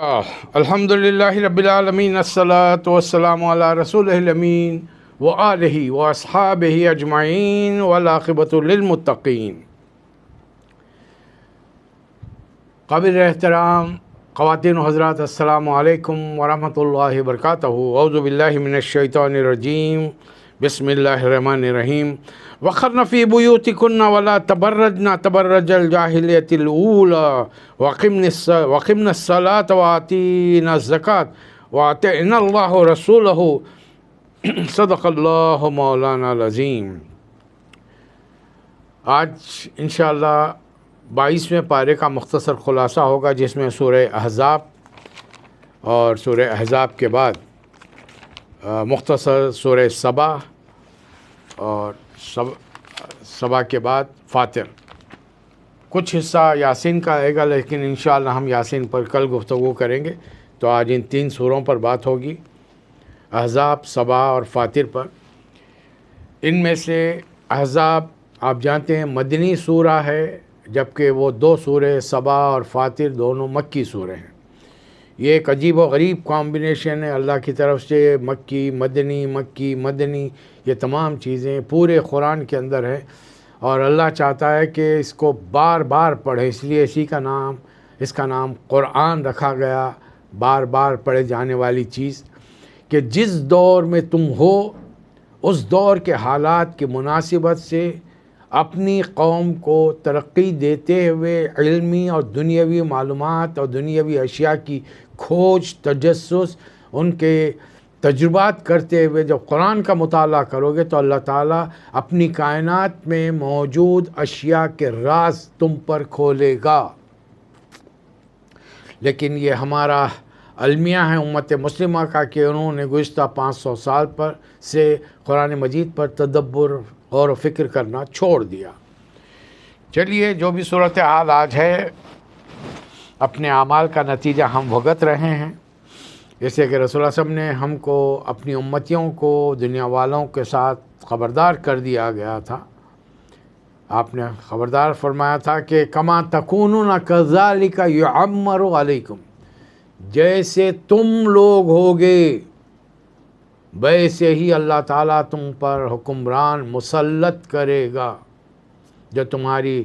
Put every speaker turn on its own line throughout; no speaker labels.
الحمدللہ رب العالمین الصلاۃ والسلام علی رسولہ الامین وآلہ واصحابہ اجمعین والعاقبۃ للمتقین۔ قابل احترام خواتین و حضرات، السلام علیکم ورحمۃ اللہ وبرکاتہ۔ اعوذ باللہ من الشیطان الرجیم، بسم اللہ الرحمن الرحیم۔ وقرن فی بیوتکن ولا تبرجن تبرج الجاہلیۃ الاولی وقمن الصلاۃ وآتینا الزکاۃ وأطعنا اللہ رسولہ صدق اللہ مولانا العظیم۔ آج انشاءاللہ 22ویں پارے کا مختصر خلاصہ ہوگا، جس میں سورہ احزاب اور سورہ احزاب کے بعد مختصر سورہ سبا اور سبا کے بعد فاطر، کچھ حصہ یاسین کا آئے گا، لیکن انشاءاللہ ہم یاسین پر کل گفتگو کریں گے۔ تو آج ان 3 سوروں پر بات ہوگی، احزاب، سبا اور فاطر پر۔ ان میں سے احزاب آپ جانتے ہیں مدنی سورہ ہے، جبکہ وہ 2 سورے سبا اور فاطر دونوں مکی سورے ہیں۔ یہ ایک عجیب و غریب کامبینیشن ہے اللہ کی طرف سے، مکی مدنی یہ تمام چیزیں پورے قرآن کے اندر ہیں، اور اللہ چاہتا ہے کہ اس کو بار بار پڑھے، اس لیے اس کا نام قرآن رکھا گیا، بار بار پڑھے جانے والی چیز، کہ جس دور میں تم ہو اس دور کے حالات کی مناسبت سے اپنی قوم کو ترقی دیتے ہوئے علمی اور دنیاوی معلومات اور دنیاوی اشیاء کی کھوج، تجسس، ان کے تجربات کرتے ہوئے جب قرآن کا مطالعہ کرو گے تو اللہ تعالیٰ اپنی کائنات میں موجود اشیاء کے راز تم پر کھولے گا۔ لیکن یہ ہمارا المیہ ہے امت مسلمہ کا کہ انہوں نے گزشتہ 500 سال پر سے قرآن مجید پر تدبر، غور و فکر کرنا چھوڑ دیا۔ چلیے، جو بھی صورتحال آج ہے، اپنے اعمال کا نتیجہ ہم بھگت رہے ہیں، جیسے کہ رسول اللہ صلی اللہ علیہ وسلم نے ہم کو، اپنی امتیوں کو، دنیا والوں کے ساتھ خبردار کر دیا گیا تھا۔ آپ نے خبردار فرمایا تھا کہ کما تکونون کذالک یعمر علیکم، جیسے تم لوگ ہوگے ویسے ہی اللہ تعالیٰ تم پر حکمران مسلط کرے گا، جو تمہاری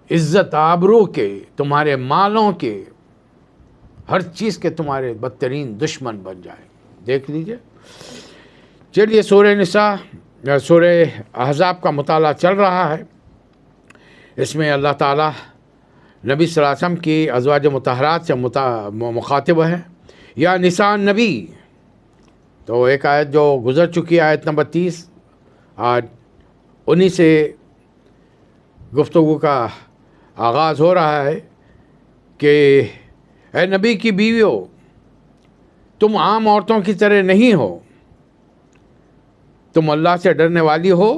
عزت آبرو کے، تمہارے مالوں کے، ہر چیز کے تمہارے بدترین دشمن بن جائے۔ دیکھ لیجئے۔ چلیے، سورہ احزاب کا مطالعہ چل رہا ہے۔ اس میں اللہ تعالیٰ نبی صلی اللہ علیہ وسلم کی ازواج مطہرات سے مخاطب ہے، یا نساء نبی۔ تو ایک آیت جو گزر چکی ہے، آیت نمبر 30، آج انہی سے گفتگو کا آغاز ہو رہا ہے کہ اے نبی کی بیویو، تم عام عورتوں کی طرح نہیں ہو، تم اللہ سے ڈرنے والی ہو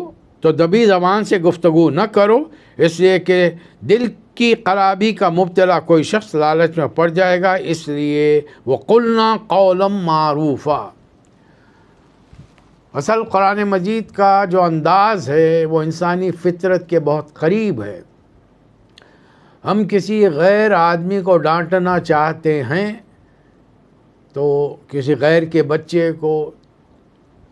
تو دبی زبان سے گفتگو نہ کرو، اس لیے کہ دل کی خرابی کا مبتلا کوئی شخص لالچ میں پڑ جائے گا، اس لیے وَقُلْنَا قَوْلًا مَعْرُوفًا۔ اصل قرآن مجید کا جو انداز ہے وہ انسانی فطرت کے بہت قریب ہے۔ ہم کسی غیر آدمی کو ڈانٹنا چاہتے ہیں، تو کسی غیر کے بچے کو،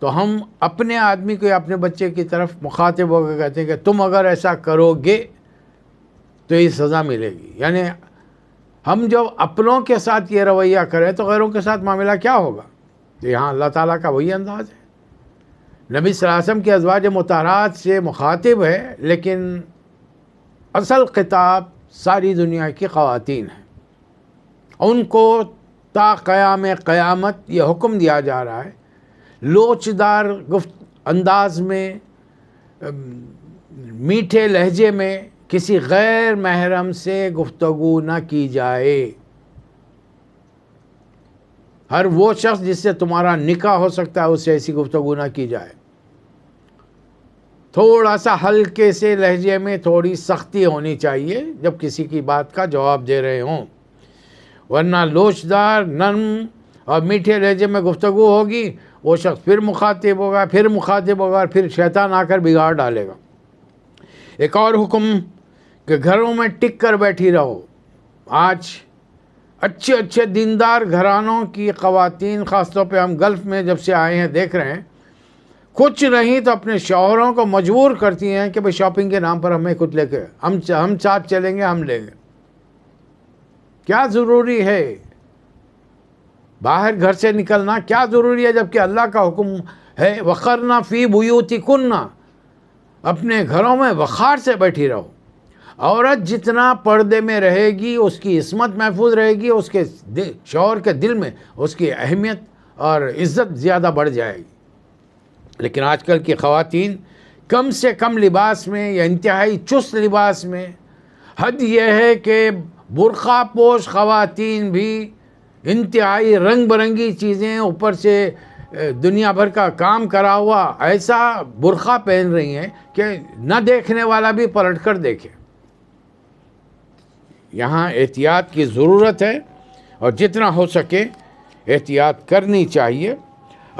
تو ہم اپنے آدمی کو یا اپنے بچے کی طرف مخاطب ہو کے کہتے ہیں کہ تم اگر ایسا کرو گے تو یہ سزا ملے گی۔ یعنی ہم جب اپنوں کے ساتھ یہ رویہ کریں تو غیروں کے ساتھ معاملہ کیا ہوگا؟ تو یہاں اللہ تعالیٰ کا وہی انداز ہے۔ نبی صلی اللہ علیہ وسلم کی ازواج مطہرات سے مخاطب ہے، لیکن اصل خطاب ساری دنیا کی خواتین ہیں۔ ان کو تا قیام قیامت یہ حکم دیا جا رہا ہے، لوچدار انداز میں، میٹھے لہجے میں کسی غیر محرم سے گفتگو نہ کی جائے۔ ہر وہ شخص جس سے تمہارا نکاح ہو سکتا ہے اس سے ایسی گفتگو نہ کی جائے۔ تھوڑا سا ہلکے سے لہجے میں تھوڑی سختی ہونی چاہیے جب کسی کی بات کا جواب دے رہے ہوں، ورنہ لوچدار، نرم اور میٹھے لہجے میں گفتگو ہوگی، وہ شخص پھر مخاطب ہوگا اور پھر شیطان آ کر بگاڑ ڈالے گا۔ ایک اور حکم کہ گھروں میں ٹک کر بیٹھی رہو۔ آج اچھے اچھے دیندار گھرانوں کی خواتین، خاص طور پہ ہم گلف میں جب سے آئے ہیں دیکھ رہے ہیں، کچھ نہیں تو اپنے شوہروں کو مجبور کرتی ہیں کہ بھئی شاپنگ کے نام پر ہمیں کچھ لے کے ہم ساتھ چلیں گے، ہم لیں گے۔ کیا ضروری ہے باہر گھر سے نکلنا؟ کیا ضروری ہے جبکہ اللہ کا حکم ہے وقرنا فی بیوتکن، اپنے گھروں میں وقار سے بیٹھی رہو۔ عورت جتنا پردے میں رہے گی اس کی عصمت محفوظ رہے گی، اس کے شوہر کے دل میں اس کی اہمیت اور عزت زیادہ بڑھ جائے گی۔ لیکن آج کل کی خواتین کم سے کم لباس میں یا انتہائی چست لباس میں، حد یہ ہے کہ برقع پوش خواتین بھی انتہائی رنگ برنگی چیزیں، اوپر سے دنیا بھر کا کام کرا ہوا ایسا برقع پہن رہی ہیں کہ نہ دیکھنے والا بھی پلٹ کر دیکھے۔ یہاں احتیاط کی ضرورت ہے اور جتنا ہو سکے احتیاط کرنی چاہیے۔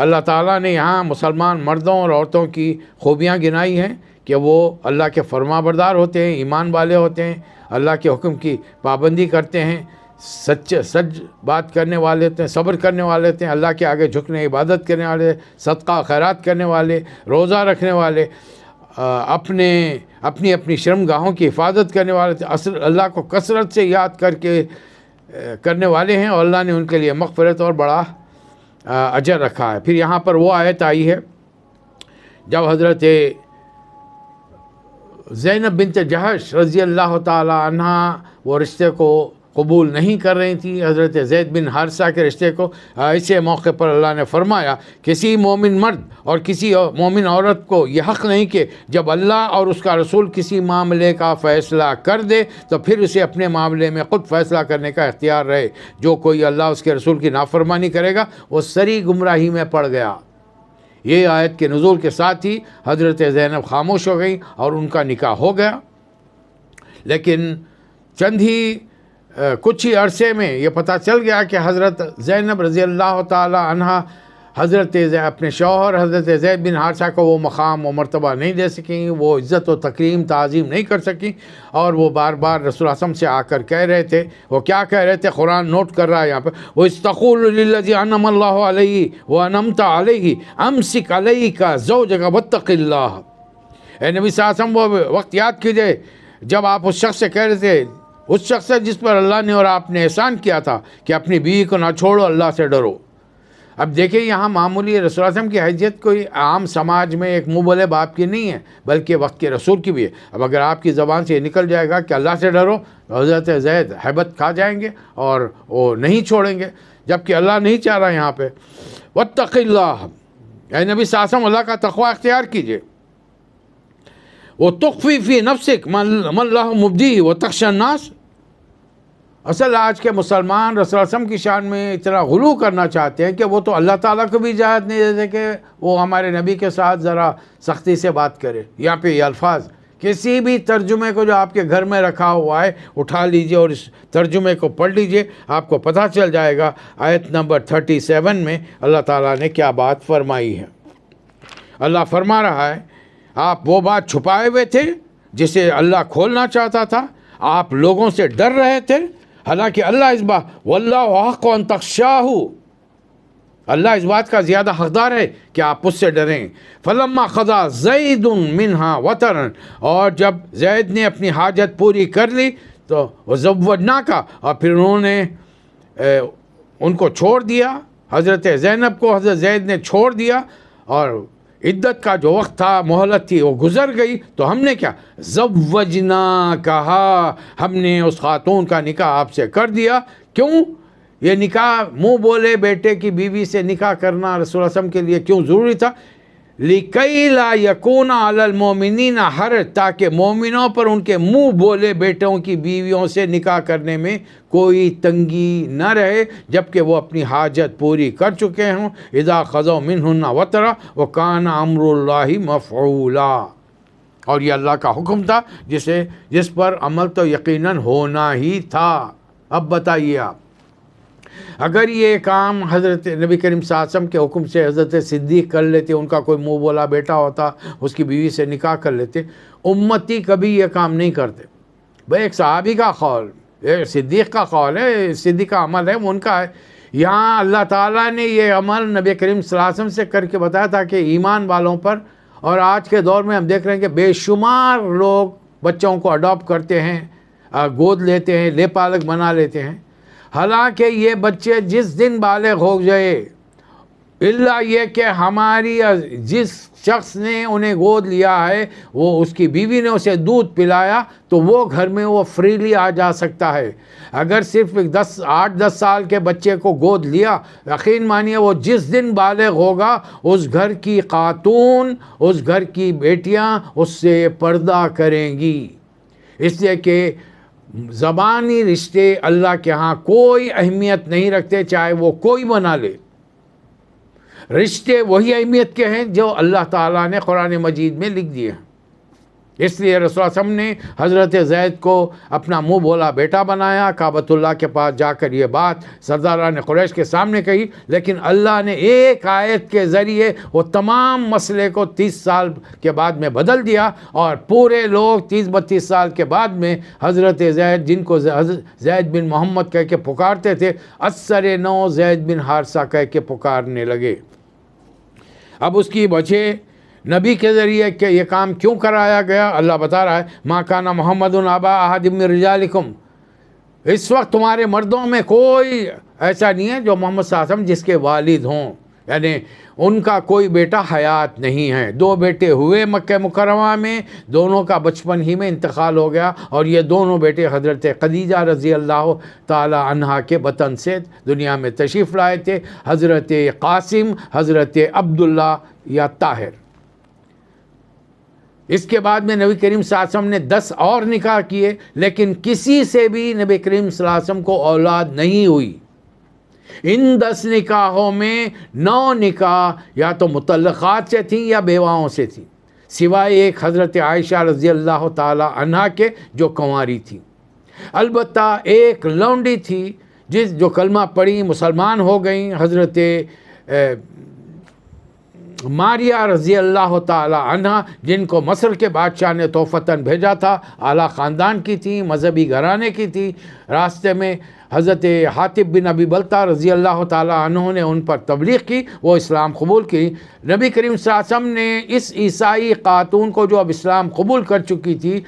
اللہ تعالیٰ نے یہاں مسلمان مردوں اور عورتوں کی خوبیاں گنائی ہیں کہ وہ اللہ کے فرما بردار ہوتے ہیں، ایمان والے ہوتے ہیں، اللہ کے حکم کی پابندی کرتے ہیں، سچ بات کرنے والے ہوتے ہیں، صبر کرنے والے ہوتے ہیں، اللہ کے آگے جھکنے، عبادت کرنے والے، صدقہ خیرات کرنے والے، روزہ رکھنے والے، اپنی شرمگاہوں کی حفاظت کرنے والے، اللہ کو کثرت سے یاد کر کے کرنے والے ہیں، اور اللہ نے ان کے لیے مغفرت اور بڑا اجر رکھا ہے۔ پھر یہاں پر وہ آیت آئی ہے جب حضرت زینب بنت جہش رضی اللہ تعالی عنہ وہ رشتے کو قبول نہیں کر رہی تھی، حضرت زید بن حارثہ کے رشتے کو، ایسے موقع پر اللہ نے فرمایا کسی مومن مرد اور کسی مومن عورت کو یہ حق نہیں کہ جب اللہ اور اس کا رسول کسی معاملے کا فیصلہ کر دے تو پھر اسے اپنے معاملے میں خود فیصلہ کرنے کا اختیار رہے۔ جو کوئی اللہ اس کے رسول کی نافرمانی کرے گا وہ سری گمراہی میں پڑ گیا۔ یہ آیت کے نزول کے ساتھ ہی حضرت زینب خاموش ہو گئی اور ان کا نکاح ہو گیا۔ لیکن کچھ ہی عرصے میں یہ پتہ چل گیا کہ حضرت زینب رضی اللہ تعالی عنہ اپنے شوہر حضرت زید بن حارثہ کو وہ مقام و مرتبہ نہیں دے سکیں، وہ عزت و تکریم تعظیم نہیں کر سکیں، اور وہ بار بار رسول اللہ صلی اللہ علیہ وسلم سے آ کر کہہ رہے تھے، وہ کیا کہہ رہے تھے؟ قرآن نوٹ کر رہا ہے یہاں پہ، وہ استقول للذی انعم اللہ علیہ وانعمت علیہ امسک علیک زوجک واتق اللہ۔ اے نبی صلی اللہ علیہ وسلم وہ وقت یاد کیجئے جب آپ اس شخص سے کہہ رہے تھے، اس شخص سے جس پر اللہ نے اور آپ نے احسان کیا تھا کہ اپنی بیوی کو نہ چھوڑو، اللہ سے ڈرو۔ اب دیکھیں یہاں معمولی رسول اللہ صلی اللہ علیہ وسلم کی حیثیت کوئی عام سماج میں ایک منہ بولے باپ کی نہیں ہے، بلکہ وقت کے رسول کی بھی ہے۔ اب اگر آپ کی زبان سے یہ نکل جائے گا کہ اللہ سے ڈرو تو حضرت زید ہیبت کھا جائیں گے اور وہ نہیں چھوڑیں گے، جبکہ اللہ نہیں چاہ رہا یہاں پہ۔ واتق اللہ، اے نبی صلی اللہ علیہ وسلم اللہ کا تقوی اختیار کیجئے۔ وہ تخفی فی نفسک ما اللہ مبدیہ وتخشی الناس۔ اصل آج کے مسلمان رسول اللہ علیہ وسلم کی شان میں اتنا غلو کرنا چاہتے ہیں کہ وہ تو اللہ تعالیٰ کو بھی اجازت نہیں دیتے کہ وہ ہمارے نبی کے ساتھ ذرا سختی سے بات کرے۔ یہاں پہ یہ الفاظ کسی بھی ترجمے کو جو آپ کے گھر میں رکھا ہوا ہے اٹھا لیجئے اور اس ترجمے کو پڑھ لیجئے، آپ کو پتہ چل جائے گا آیت نمبر 37 میں اللہ تعالیٰ نے کیا بات فرمائی ہے۔ اللہ فرما رہا ہے آپ وہ بات چھپائے ہوئے تھے جسے اللہ کھولنا چاہتا تھا، آپ لوگوں سے ڈر رہے تھے، حالانکہ اللہ اس بات واللہ احق ان تخشاہ، اللہ اس بات کا زیادہ حقدار ہے کہ آپ اس سے ڈریں۔ فلما قضا زید منہا وطرا، اور جب زید نے اپنی حاجت پوری کر لی تو وزوجناکا، اور پھر انہوں نے ان کو چھوڑ دیا، حضرت زینب کو حضرت زید نے چھوڑ دیا، اور عدت کا جو وقت تھا، مہلت تھی، وہ گزر گئی، تو ہم نے کیا زوجنا کہا، ہم نے اس خاتون کا نکاح آپ سے کر دیا۔ کیوں یہ نکاح منہ بولے بیٹے کی بیوی سے نکاح کرنا رسول اللہ صلی اللہ علیہ وسلم کے لیے کیوں ضروری تھا؟ لِكَيْ لَا يَكُونَ عَلَى الْمُؤْمِنِينَ حَرَجٌ، تاکہ مومنوں پر ان کے منہ بولے بیٹوں کی بیویوں سے نکاح کرنے میں کوئی تنگی نہ رہے، جبکہ وہ اپنی حاجت پوری کر چکے ہوں۔ اِذَا قَضَوْا مِنْهُنَّ وَطْرًا وَكَانَ أَمْرُ اللَّهِ مَفْعُولًا، اور یہ اللہ کا حکم تھا جس پر عمل تو یقیناً ہونا ہی تھا۔ اب بتائیے آپ، اگر یہ کام حضرت نبی کریم صلی اللہ علیہ وسلم کے حکم سے حضرت صدیق کر لیتے، ان کا کوئی منہ بولا بیٹا ہوتا اس کی بیوی سے نکاح کر لیتے، امتی کبھی یہ کام نہیں کرتے۔ بھائی ایک صحابی کا قول، یہ صدیق کا قول ہے، صدیق کا عمل ہے، وہ ان کا ہے۔ یہاں اللہ تعالیٰ نے یہ عمل نبی کریم صلی اللہ علیہ وسلم سے کر کے بتایا تھا کہ ایمان والوں پر، اور آج کے دور میں ہم دیکھ رہے ہیں کہ بے شمار لوگ بچوں کو اڈاپٹ کرتے ہیں، گود لیتے ہیں، لے پالک بنا لیتے ہیں، حالانکہ یہ بچے جس دن بالغ ہو جائے، اللہ یہ کہ ہماری جس شخص نے انہیں گود لیا ہے وہ اس کی بیوی نے اسے دودھ پلایا تو وہ گھر میں وہ فریلی آ جا سکتا ہے۔ اگر صرف 8-10 سال کے بچے کو گود لیا، یقین مانیے وہ جس دن بالغ ہوگا اس گھر کی خاتون، اس گھر کی بیٹیاں اس سے پردہ کریں گی، اس لیے کہ زبانی رشتے اللہ کے ہاں کوئی اہمیت نہیں رکھتے، چاہے وہ کوئی بنا لے۔ رشتے وہی اہمیت کے ہیں جو اللہ تعالیٰ نے قرآن مجید میں لکھ دیے ہیں۔ اس لیے رسول اللہ صلی اللہ علیہ وسلم نے حضرت زید کو اپنا منہ بولا بیٹا بنایا، کعبۃ اللہ کے پاس جا کر یہ بات سرداران قریش کے سامنے کہی، لیکن اللہ نے ایک آیت کے ذریعے وہ تمام مسئلے کو 30 سال کے بعد میں بدل دیا، اور پورے لوگ 30-32 سال کے بعد میں حضرت زید، جن کو زید بن محمد کہہ کے پکارتے تھے، اثر نو زید بن حارثہ کہہ کے پکارنے لگے۔ اب اس کی وجہ نبی کے ذریعے کہ یہ کام کیوں کرایا گیا، اللہ بتا رہا ہے ما کان محمد ابا احد من رجالکم، اس وقت تمہارے مردوں میں کوئی ایسا نہیں ہے جو محمد صلی اللہ علیہ وسلم جس کے والد ہوں، یعنی ان کا کوئی بیٹا حیات نہیں ہے۔ 2 بیٹے ہوئے مکہ مکرمہ میں، دونوں کا بچپن ہی میں انتقال ہو گیا، اور یہ دونوں بیٹے حضرت خدیجہ رضی اللہ تعالی عنہا کے بطن سے دنیا میں تشریف لائے تھے، حضرت قاسم، حضرت عبداللہ یا طاہر۔ اس کے بعد میں نبی کریم صلی اللہ علیہ وسلم نے 10 اور نکاح کیے، لیکن کسی سے بھی نبی کریم صلی اللہ علیہ وسلم کو اولاد نہیں ہوئی۔ ان 10 نکاحوں میں 9 نکاح یا تو مطلقات سے تھیں یا بیواؤں سے تھیں، سوائے ایک حضرت عائشہ رضی اللہ تعالی عنہا کے جو کنواری تھی۔ البتہ ایک لونڈی تھی جو کلمہ پڑھی مسلمان ہو گئیں، حضرت ماریہ رضی اللہ تعالی عنہ، جن کو مصر کے بادشاہ نے تحفتاً بھیجا تھا، اعلیٰ خاندان کی تھی، مذہبی گھرانے کی تھی۔ راستے میں حضرت حاطب بن ابی بلتہ رضی اللہ تعالی عنہ نے ان پر تبلیغ کی، وہ اسلام قبول کی۔ نبی کریم صلی اللہ علیہ وسلم نے اس عیسائی خاتون کو جو اب اسلام قبول کر چکی تھی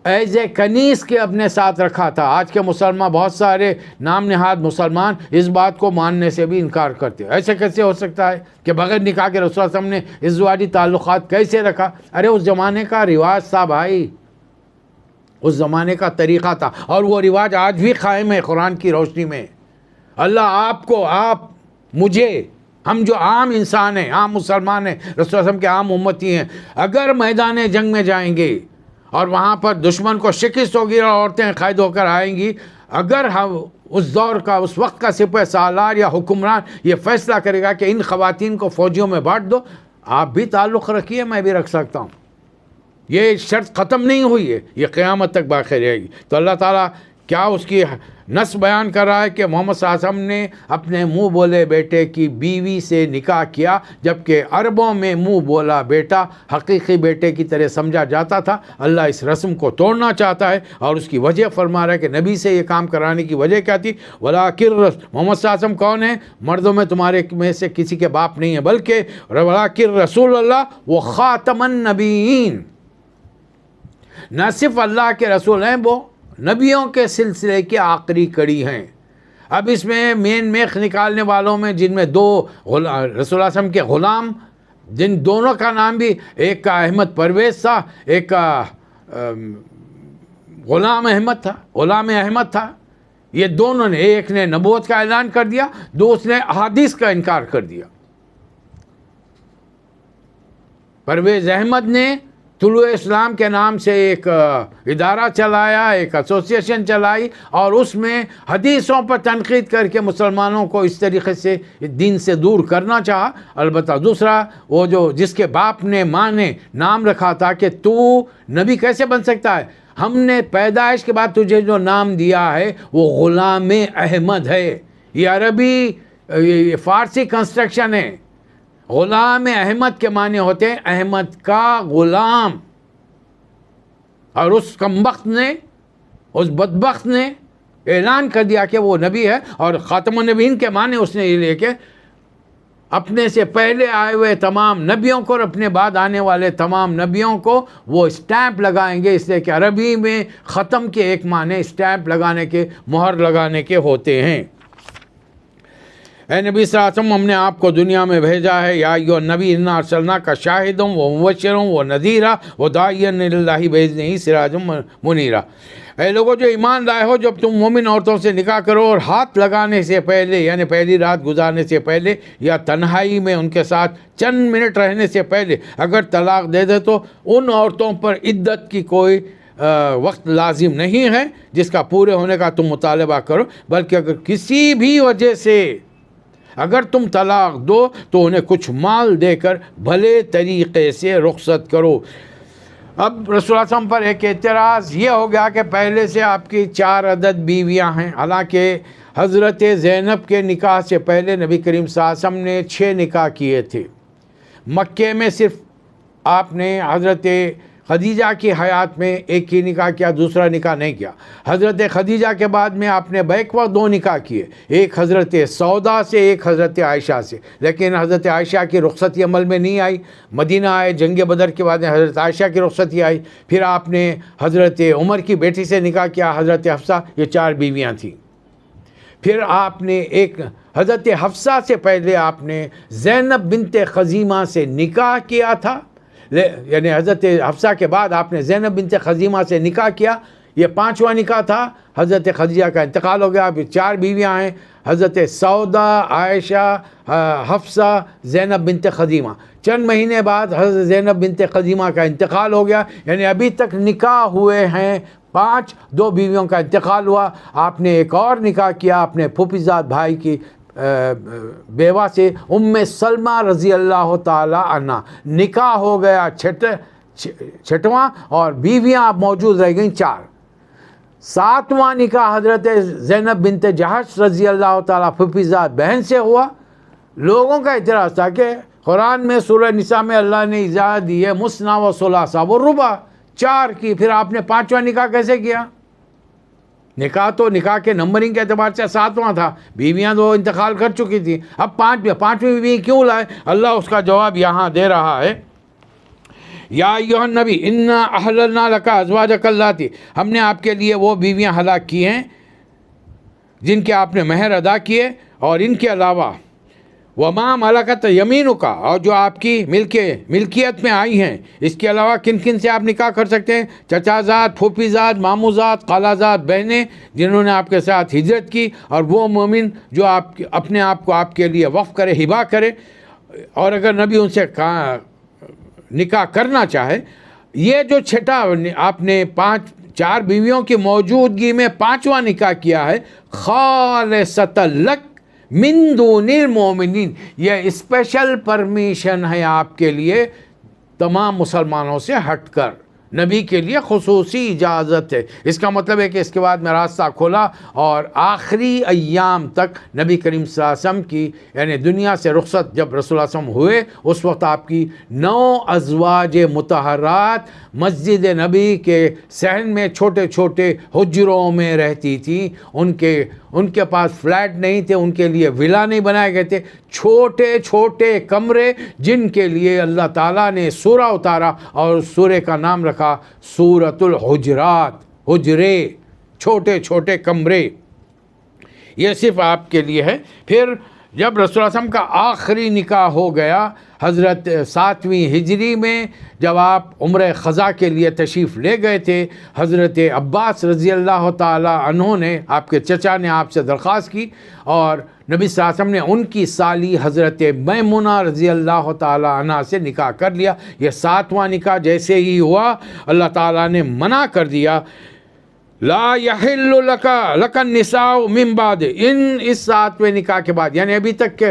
ایز اے کنیز کے اپنے ساتھ رکھا تھا۔ آج کے مسلمان بہت سارے نام نہاد مسلمان اس بات کو ماننے سے بھی انکار کرتے ہیں، ایسے کیسے ہو سکتا ہے کہ بغیر نکاح کے رسول اللہ صلی اللہ علیہ وسلم نے ازدواجی تعلقات کیسے رکھا؟ ارے اس زمانے کا رواج تھا بھائی، اس زمانے کا طریقہ تھا، اور وہ رواج آج بھی قائم ہے قرآن کی روشنی میں۔ اللہ آپ کو، آپ مجھے، ہم جو عام انسان ہیں، عام مسلمان ہیں، رسول اللہ صلی اللہ علیہ وسلم کے عام امتی ہیں، اگر میدان جنگ میں جائیں گے اور وہاں پر دشمن کو شکست ہوگی اور عورتیں قید ہو کر آئیں گی، اگر ہم اس دور کا، اس وقت کا سپہ سالار یا حکمران یہ فیصلہ کرے گا کہ ان خواتین کو فوجیوں میں بانٹ دو، آپ بھی تعلق رکھیے، میں بھی رکھ سکتا ہوں، یہ شرط ختم نہیں ہوئی ہے، یہ قیامت تک باقی رہے گی۔ تو اللہ تعالیٰ کیا اس کی نص بیان کر رہا ہے کہ محمد صلی اللہ علیہ وسلم نے اپنے منہ بولے بیٹے کی بیوی سے نکاح کیا، جبکہ عربوں میں منہ بولا بیٹا حقیقی بیٹے کی طرح سمجھا جاتا تھا۔ اللہ اس رسم کو توڑنا چاہتا ہے، اور اس کی وجہ فرما رہا ہے کہ نبی سے یہ کام کرانے کی وجہ کیا تھی؟ وَلَٰكِن محمد صلی اللہ علیہ وسلم کون ہے؟ مردوں میں تمہارے میں سے کسی کے باپ نہیں ہے، بلکہ وَلَٰكِن رسول اللہ وہ خاتم النبیین، نہ صرف اللہ کے رسول ہیں، وہ نبیوں کے سلسلے کی آخری کڑی ہیں۔ اب اس میں مین میخ نکالنے والوں میں جن میں 2 رسول اللہ صلی اللہ علیہ وسلم کے غلام، جن دونوں کا نام بھی، ایک کا احمد پرویز تھا، ایک کا غلام احمد تھا، یہ دونوں نے، ایک نے نبوت کا اعلان کر دیا، دوسرے نے احادیث کا انکار کر دیا۔ پرویز احمد نے طلوع اسلام کے نام سے ایک ادارہ چلایا، ایک ایسوسیشن چلائی، اور اس میں حدیثوں پر تنقید کر کے مسلمانوں کو اس طریقے سے دین سے دور کرنا چاہا۔ البتہ دوسرا وہ جو جس کے باپ نے، ماں نے نام رکھا تھا کہ تو نبی کیسے بن سکتا ہے، ہم نے پیدائش کے بعد تجھے جو نام دیا ہے وہ غلام احمد ہے۔ یہ عربی، یہ فارسی کنسٹرکشن ہے۔ غلام احمد کے معنی ہوتے ہیں احمد کا غلام، اور اس کمبخت نے، اس بدبخت نے اعلان کر دیا کہ وہ نبی ہے، اور خاتم النبیین کے معنی اس نے یہ لے کے اپنے سے پہلے آئے ہوئے تمام نبیوں کو اور اپنے بعد آنے والے تمام نبیوں کو وہ اسٹیمپ لگائیں گے، اس لیے کہ عربی میں ختم کے ایک معنی اسٹیمپ لگانے کے، مہر لگانے کے ہوتے ہیں۔ اے نبی صلی اللہ علیہ وسلم، ہم نے آپ کو دنیا میں بھیجا ہے، یا ایھا النبی انا ارسلناک شاہدا و مبشرا و نذیرا و داعیا الی اللہ باذنہ سراجا منیرا۔ اے لوگوں جو ایمان لائے ہو، جب تم مومن عورتوں سے نکاح کرو اور ہاتھ لگانے سے پہلے، یعنی پہلی رات گزارنے سے پہلے یا تنہائی میں ان کے ساتھ چند منٹ رہنے سے پہلے اگر طلاق دے دے تو ان عورتوں پر عدت کی کوئی وقت لازم نہیں ہے جس کا پورے ہونے کا تم مطالبہ کرو، بلکہ اگر کسی بھی وجہ سے اگر تم طلاق دو تو انہیں کچھ مال دے کر بھلے طریقے سے رخصت کرو۔ اب رسول اللہ صلی اللہ علیہ وسلم پر ایک اعتراض یہ ہو گیا کہ پہلے سے آپ کی 4 عدد بیویاں ہیں، حالانکہ حضرت زینب کے نکاح سے پہلے نبی کریم صلی اللہ علیہ وسلم نے 6 نکاح کیے تھے۔ مکے میں صرف آپ نے حضرت خدیجہ کی حیات میں ایک ہی نکاح کیا، دوسرا نکاح نہیں کیا۔ حضرت خدیجہ کے بعد میں آپ نے بیک وقت 2 نکاح کیے، ایک حضرت سودا سے، ایک حضرت عائشہ سے، لیکن حضرت عائشہ کی رخصتی عمل میں نہیں آئی۔ مدینہ آئے، جنگ بدر کے بعد حضرت عائشہ کی رخصتی آئی۔ پھر آپ نے حضرت عمر کی بیٹی سے نکاح کیا، حضرت حفصہ، یہ 4 بیویاں تھیں۔ پھر آپ نے ایک حضرت حفصہ سے پہلے آپ نے زینب بنت خزیمہ سے نکاح کیا تھا، یعنی حضرت حفصہ کے بعد آپ نے زینب بنت خزیمہ سے نکاح کیا، یہ 5واں نکاح تھا۔ حضرت خدیجہ کا انتقال ہو گیا، اب 4 بیویاں ہیں، حضرت سودا، عائشہ، حفصہ، زینب بنت خزیمہ۔ چند مہینے بعد حضرت زینب بنت خزیمہ کا انتقال ہو گیا، یعنی ابھی تک نکاح ہوئے ہیں 5، 2 بیویوں کا انتقال ہوا۔ آپ نے ایک اور نکاح کیا اپنے پھوپھیزاد بھائی کی بیوہ سے، ام سلمہ رضی اللہ تعالی عنہ۔ نکاح ہو گیا 6واں، اور بیویاں موجود رہ گئیں 4۔ 7واں نکاح حضرت زینب بنت جہش رضی اللہ تعالیٰ پھوپھیزاد بہن سے ہوا۔ لوگوں کا اعتراض تھا کہ قرآن میں سورہ نساء میں اللہ نے اجازت دی ہے مثنیٰ و ثلاثہ و رباع، 4 کی، پھر آپ نے 5واں نکاح کیسے کیا؟ نکاح تو نکاح کے نمبرنگ کے اعتبار سے 7واں تھا، بیویاں تو انتقال کر چکی تھیں، اب 5ویں بیوی کیوں لائے؟ اللہ اس کا جواب یہاں دے رہا ہے۔ یا ایھا النبی انا احللنا لک ازواجک اللاتی، ہم نے آپ کے لیے وہ بیویاں ہلاک کی ہیں جن کے آپ نے مہر ادا کیے، اور ان کے علاوہ وما ملکت یمینک، اور جو آپ کی ملکیت میں آئی ہیں، اس کے علاوہ کن کن سے آپ نکاح کر سکتے ہیں؟ چچا زاد، پھوپھی زاد، ماموں زاد، خالہ زاد بہنیں جنہوں نے آپ کے ساتھ ہجرت کی، اور وہ مومن جو اپنے آپ کو آپ کے لیے وقف کرے، ہبہ کرے، اور اگر نبی ان سے نکاح کرنا چاہے۔ یہ جو چھٹا آپ نے 4 بیویوں کی موجودگی میں 5واں نکاح کیا ہے، خالصۃ لک من دون المؤمنین، یہ اسپیشل پرمیشن ہے آپ کے لیے تمام مسلمانوں سے ہٹ کر، نبی کے لیے خصوصی اجازت ہے۔ اس کا مطلب ہے کہ اس کے بعد میں راستہ کھولا، اور آخری ایام تک نبی کریم صلی اللہ علیہ وسلم کی، یعنی دنیا سے رخصت جب رسول اللہ صلی اللہ علیہ وسلم ہوئے، اس وقت آپ کی 9 ازواج مطہرات مسجد نبی کے صحن میں چھوٹے چھوٹے حجروں میں رہتی تھیں۔ ان کے پاس فلیٹ نہیں تھے، ان کے لیے ولا نہیں بنائے گئے تھے، چھوٹے چھوٹے کمرے جن کے لیے اللہ تعالیٰ نے سورہ اتارا، اور سورہ کا نام رکھا سورۃ الحجرات، حجرے، چھوٹے چھوٹے کمرے، یہ صرف آپ کے لیے ہے۔ پھر جب رسول اللہ صلی اللہ علیہ وسلم کا آخری نکاح ہو گیا حضرت 7ویں ہجری میں، جب آپ عمرہ خزا کے لیے تشریف لے گئے تھے، حضرت عباس رضی اللہ تعالی عنہ نے، آپ کے چچا نے آپ سے درخواست کی، اور نبی صلی اللہ علیہ وسلم نے ان کی سالی حضرت میمونہ رضی اللہ تعالی عنہ سے نکاح کر لیا۔ یہ 7واں نکاح جیسے ہی ہوا، اللہ تعالیٰ نے منع کر دیا، لا یحل لک النساء من بعد، اس 7ویں نکاح کے بعد، یعنی ابھی تک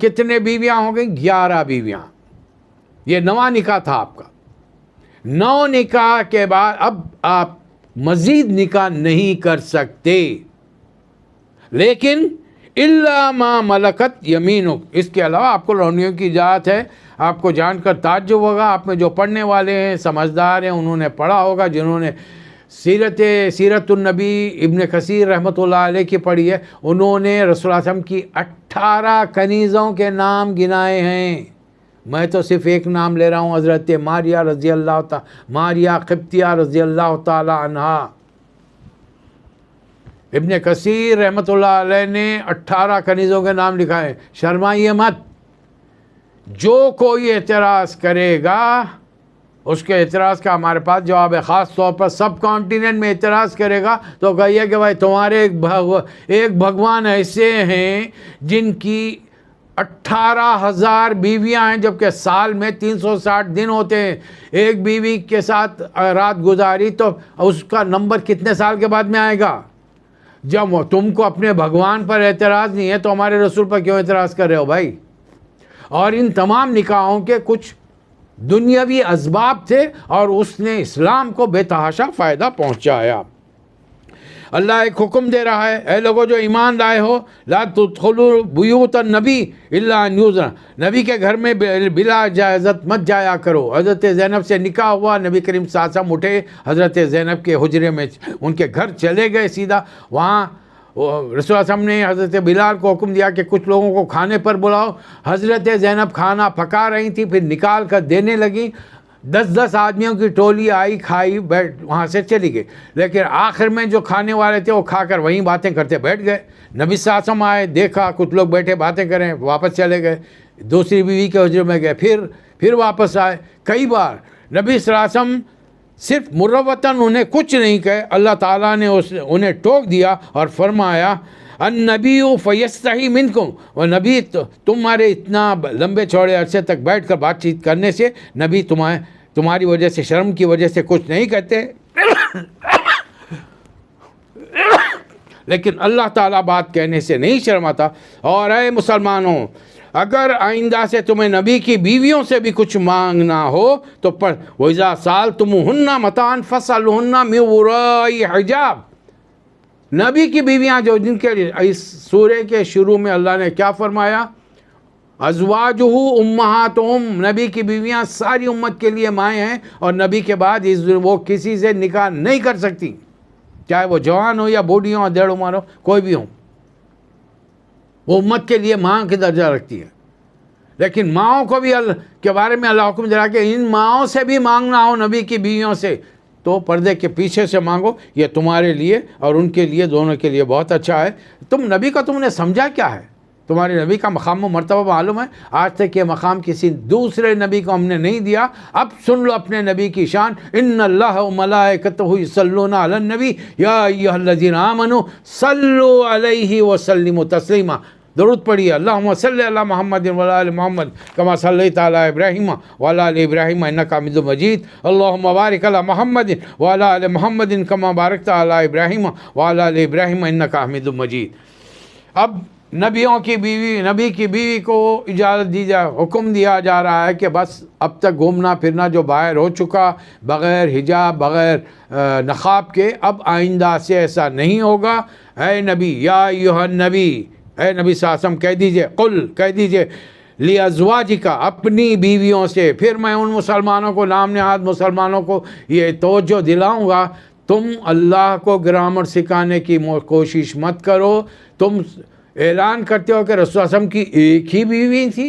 کتنے بیویاں ہو گئیں؟ 11 بیویاں۔ یہ 9واں نکاح تھا آپ کا۔ 9 نکاح کے بعد اب آپ مزید نکاح نہیں کر سکتے، لیکن الا ما ملکت یمینک، اس کے علاوہ آپ کو لونڈیوں کی اجازت ہے۔ آپ کو جان کر تعجب ہوگا، آپ میں جو پڑھنے والے ہیں، سمجھدار ہیں، انہوں نے پڑھا ہوگا، جنہوں نے سیرت النبی ابن کثیر رحمۃ اللہ علیہ کی پڑھی ہے، انہوں نے رسول اللہ صلی اللہ علیہ وسلم کی 18 کنیزوں کے نام گنائے ہیں. میں تو صرف ایک نام لے رہا ہوں، حضرت ماریہ رضی اللہ تعالی، ماریہ قبطیہ رضی اللہ تعالی عنہا. ابن کثیر رحمۃ اللہ علیہ نے 18 کنیزوں کے نام لکھا ہے. شرمائیے مت، جو کوئی اعتراض کرے گا اس کے اعتراض کا ہمارے پاس جواب ہے. خاص طور پر سب کانٹیننٹ میں اعتراض کرے گا تو کہیے کہ بھائی تمہارے ایک بھگوان ایسے ہیں جن کی 18,000 بیویاں ہیں، جبکہ سال میں 360 دن ہوتے ہیں. ایک بیوی کے ساتھ رات گزاری تو اس کا نمبر کتنے سال کے بعد میں آئے گا؟ جب تم کو اپنے بھگوان پر اعتراض نہیں ہے تو ہمارے رسول پر کیوں اعتراض کر رہے ہو بھائی؟ اور ان تمام نکاحوں کے کچھ دنیاوی اسباب تھے اور اس نے اسلام کو بے تحاشا فائدہ پہنچایا. اللہ ایک حکم دے رہا ہے، اے لوگوں جو ایمان لائے ہو، لا تدخلوا بیوت النبی الا ان یؤذن، نبی کے گھر میں بلا اجازت مت جایا کرو. حضرت زینب سے نکاح ہوا، نبی کریم صلی اللہ علیہ وسلم اٹھے، حضرت زینب کے حجرے میں ان کے گھر چلے گئے سیدھا. وہاں رسول اللہ صلی اللہ علیہ وسلم نے حضرت بلال کو حکم دیا کہ کچھ لوگوں کو کھانے پر بلاؤ. حضرت زینب کھانا پکا رہی تھی، پھر نکال کر دینے لگی. 10 آدمیوں کی ٹولی آئی، کھائی، بیٹھ وہاں سے چلی گئی. لیکن آخر میں جو کھانے والے تھے وہ کھا کر وہیں باتیں کرتے بیٹھ گئے. نبی صلی اللہ علیہ وسلم آئے، دیکھا کچھ لوگ بیٹھے باتیں کریں، واپس چلے گئے. دوسری بیوی کے حجرے میں گئے، پھر واپس آئے. کئی بار نبی صلی اللہ علیہ وسلم صرف مروتاً انہیں کچھ نہیں کہے، اللہ تعالیٰ نے انہیں ٹوک دیا اور فرمایا النبی فیستحی منکم، اور نبی تمہارے اتنا لمبے چوڑے عرصے تک بیٹھ کر بات چیت کرنے سے نبی تمہاری وجہ سے، شرم کی وجہ سے کچھ نہیں کہتے. لیکن اللہ تعالیٰ بات کہنے سے نہیں شرماتا. اور اے مسلمانوں، اگر آئندہ سے تمہیں نبی کی بیویوں سے بھی کچھ مانگنا ہو تو پڑھ وَإِذَا سَأَلْتُمُوهُنَّ مَتَاعًا فَاسْأَلُوهُنَّ مِن وَرَاءِ حِجَابٍ. نبی کی بیویاں جو جن کے اس سورے کے شروع میں اللہ نے کیا فرمایا؟ ازواجہ امہاتہم، نبی کی بیویاں ساری امت کے لیے مائیں ہیں اور نبی کے بعد وہ کسی سے نکاح نہیں کر سکتی، چاہے وہ جوان ہو یا بوڑھی ہو، 1.5 عمر ہو، کوئی بھی ہو. وہ امت کے لیے ماں کا درجہ رکھتی ہے. لیکن ماؤں کو بھی کے بارے میں اللہ حکم دے رہا کہ ان ماؤں سے بھی مانگنا ہو نبی کی بیویوں سے تو پردے کے پیچھے سے مانگو، یہ تمہارے لیے اور ان کے لیے، دونوں کے لیے بہت اچھا ہے. تم نبی کو تم نے سمجھا کیا ہے؟ تمہارے نبی کا مقام و مرتبہ معلوم ہے؟ آج تک یہ مقام کسی دوسرے نبی کو ہم نے نہیں دیا. اب سن لو اپنے نبی کی شان، ان اللہ و ملائکتہ یصلون علی النبی یا ایھا الذین آمنوا صلوا علیہ وسلموا تسلیما. درود پڑھیے، اللہم صلی علی محمد وعلی آل محمد کما صلیت علی ابراہیم وعلی آل ابراہیم انک حمید مجید. اللہم بارک علی محمد وعلی آل محمد کما بارکت علی ابراہیم وعلی آل ابراہیم انک حمید مجید. اب نبی کی بیوی کو اجازت دی جائے، حکم دیا جا رہا ہے کہ بس اب تک گھومنا پھرنا جو باہر ہو چکا بغیر حجاب، بغیر نقاب کے، اب آئندہ سے ایسا نہیں ہوگا. اے نبی، یا ایھا النبی، اے نبی صلی اللہ علیہ وسلم کہہ دیجئے، قل کہہ دیجئے لِأَزْوَاجِكَ، اپنی بیویوں سے. پھر میں ان مسلمانوں کو، نام نہاد مسلمانوں کو یہ توجہ دلاؤں گا، تم اللہ کو گرامر سکھانے کی کوشش مت کرو. تم اعلان کرتے ہو کہ رسول اللہ علیہ وسلم کی ایک ہی بیوی تھی،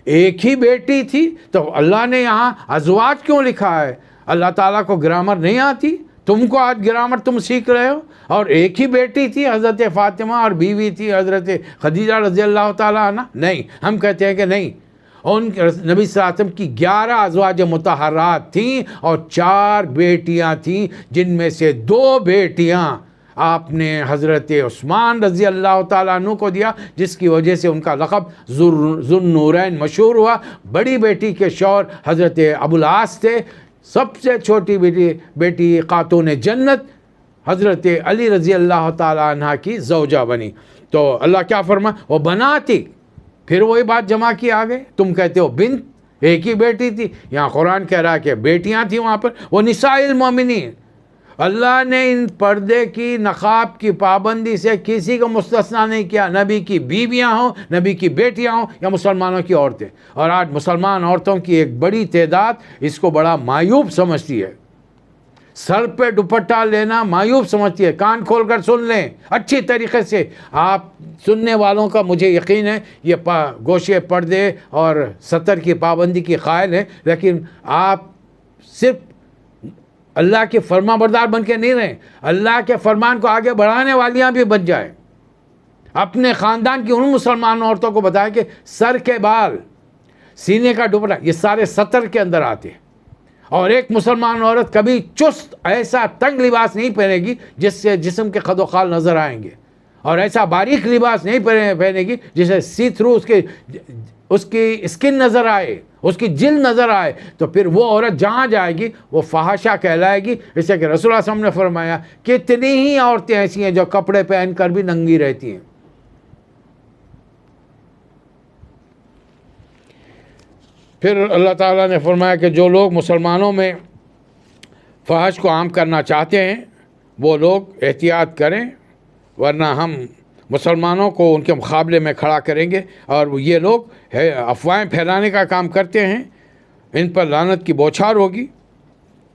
ایک ہی بیٹی تھی، تو اللہ نے یہاں ازواج کیوں لکھا ہے؟ اللہ تعالیٰ کو گرامر نہیں آتی؟ تم کو آج گرامر تم سیکھ رہے ہو. اور ایک ہی بیٹی تھی حضرت فاطمہ اور بیوی تھی حضرت خدیجہ رضی اللہ تعالیٰ عنہ. نہیں، ہم کہتے ہیں کہ نہیں. ان نبی صلی اللہ علیہ وسلم کی 11 ازواج مطہرات تھیں اور 4 بیٹیاں تھیں، جن میں سے 2 بیٹیاں آپ نے حضرت عثمان رضی اللہ تعالیٰ عنہ کو دیا، جس کی وجہ سے ان کا لقب ذو النورین مشہور ہوا. بڑی بیٹی کے شوہر حضرت ابو العاص تھے. سب سے چھوٹی بیٹی خاتون جنت حضرت علی رضی اللہ تعالیٰ عنہ کی زوجہ بنی. تو اللہ کیا فرمایا؟ وہ بناتی، پھر وہی بات جمع کی آگے. تم کہتے ہو بنت، ایک ہی بیٹی تھی. یہاں قرآن کہہ رہا ہے کہ بیٹیاں تھیں وہاں پر. وہ نساء المومنین. اللہ نے ان پردے کی، نقاب کی پابندی سے کسی کو مستثنا نہیں کیا، نبی کی بیویاں ہوں، نبی کی بیٹیاں ہوں یا مسلمانوں کی عورتیں. اور آج مسلمان عورتوں کی ایک بڑی تعداد اس کو بڑا معیوب سمجھتی ہے. سر پہ دوپٹہ لینا معیوب سمجھتی ہے. کان کھول کر سن لیں اچھی طریقے سے. آپ سننے والوں کا مجھے یقین ہے یہ گوشے پردے اور ستر کی پابندی کی قائل ہیں، لیکن آپ صرف اللہ کے فرما بردار بن کے نہیں رہیں، اللہ کے فرمان کو آگے بڑھانے والیاں بھی بن جائیں. اپنے خاندان کی ان مسلمان عورتوں کو بتائیں کہ سر کے بال، سینے کا دوپٹہ، یہ سارے ستر کے اندر آتے ہیں. اور ایک مسلمان عورت کبھی چست ایسا تنگ لباس نہیں پہنے گی جس سے جسم کے خد و خال نظر آئیں گے، اور ایسا باریک لباس نہیں پہنے گی جسے سی تھرو اس کی اسکن نظر آئے، اس کی جلد نظر آئے. تو پھر وہ عورت جہاں جائے گی وہ فحاشہ کہلائے گی. اس سے کہ رسول اللہ صلی اللہ علیہ وسلم نے فرمایا کتنی ہی عورتیں ایسی ہیں جو کپڑے پہن کر بھی ننگی رہتی ہیں. پھر اللہ تعالیٰ نے فرمایا کہ جو لوگ مسلمانوں میں فحش کو عام کرنا چاہتے ہیں وہ لوگ احتیاط کریں، ورنہ ہم مسلمانوں کو ان کے مقابلے میں کھڑا کریں گے. اور یہ لوگ افواہیں پھیلانے کا کام کرتے ہیں، ان پر لعنت کی بوچھار ہوگی.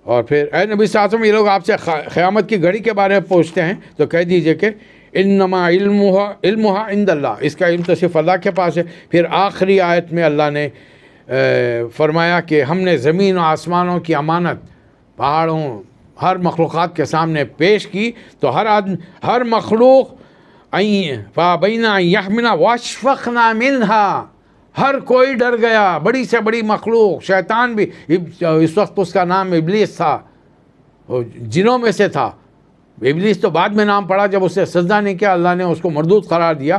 اور پھر اے نبی صلی اللہ علیہ وسلم، یہ لوگ آپ سے قیامت کی گھڑی کے بارے میں پوچھتے ہیں تو کہہ دیجئے کہ انما علمها عند اللہ، اس کا علم تو صرف اللہ کے پاس ہے. پھر آخری آیت میں اللہ نے فرمایا کہ ہم نے زمین و آسمانوں کی امانت پہاڑوں ہر مخلوقات کے سامنے پیش کی، تو ہر مخلوق فابینا یحملنا واشفقنا منہا، ہر کوئی ڈر گیا، بڑی سے بڑی مخلوق. شیطان بھی، اس وقت اس کا نام ابلیس تھا، جنوں میں سے تھا. ابلیس تو بعد میں نام پڑا جب اسے سجدہ نہیں کیا، اللہ نے اس کو مردود قرار دیا.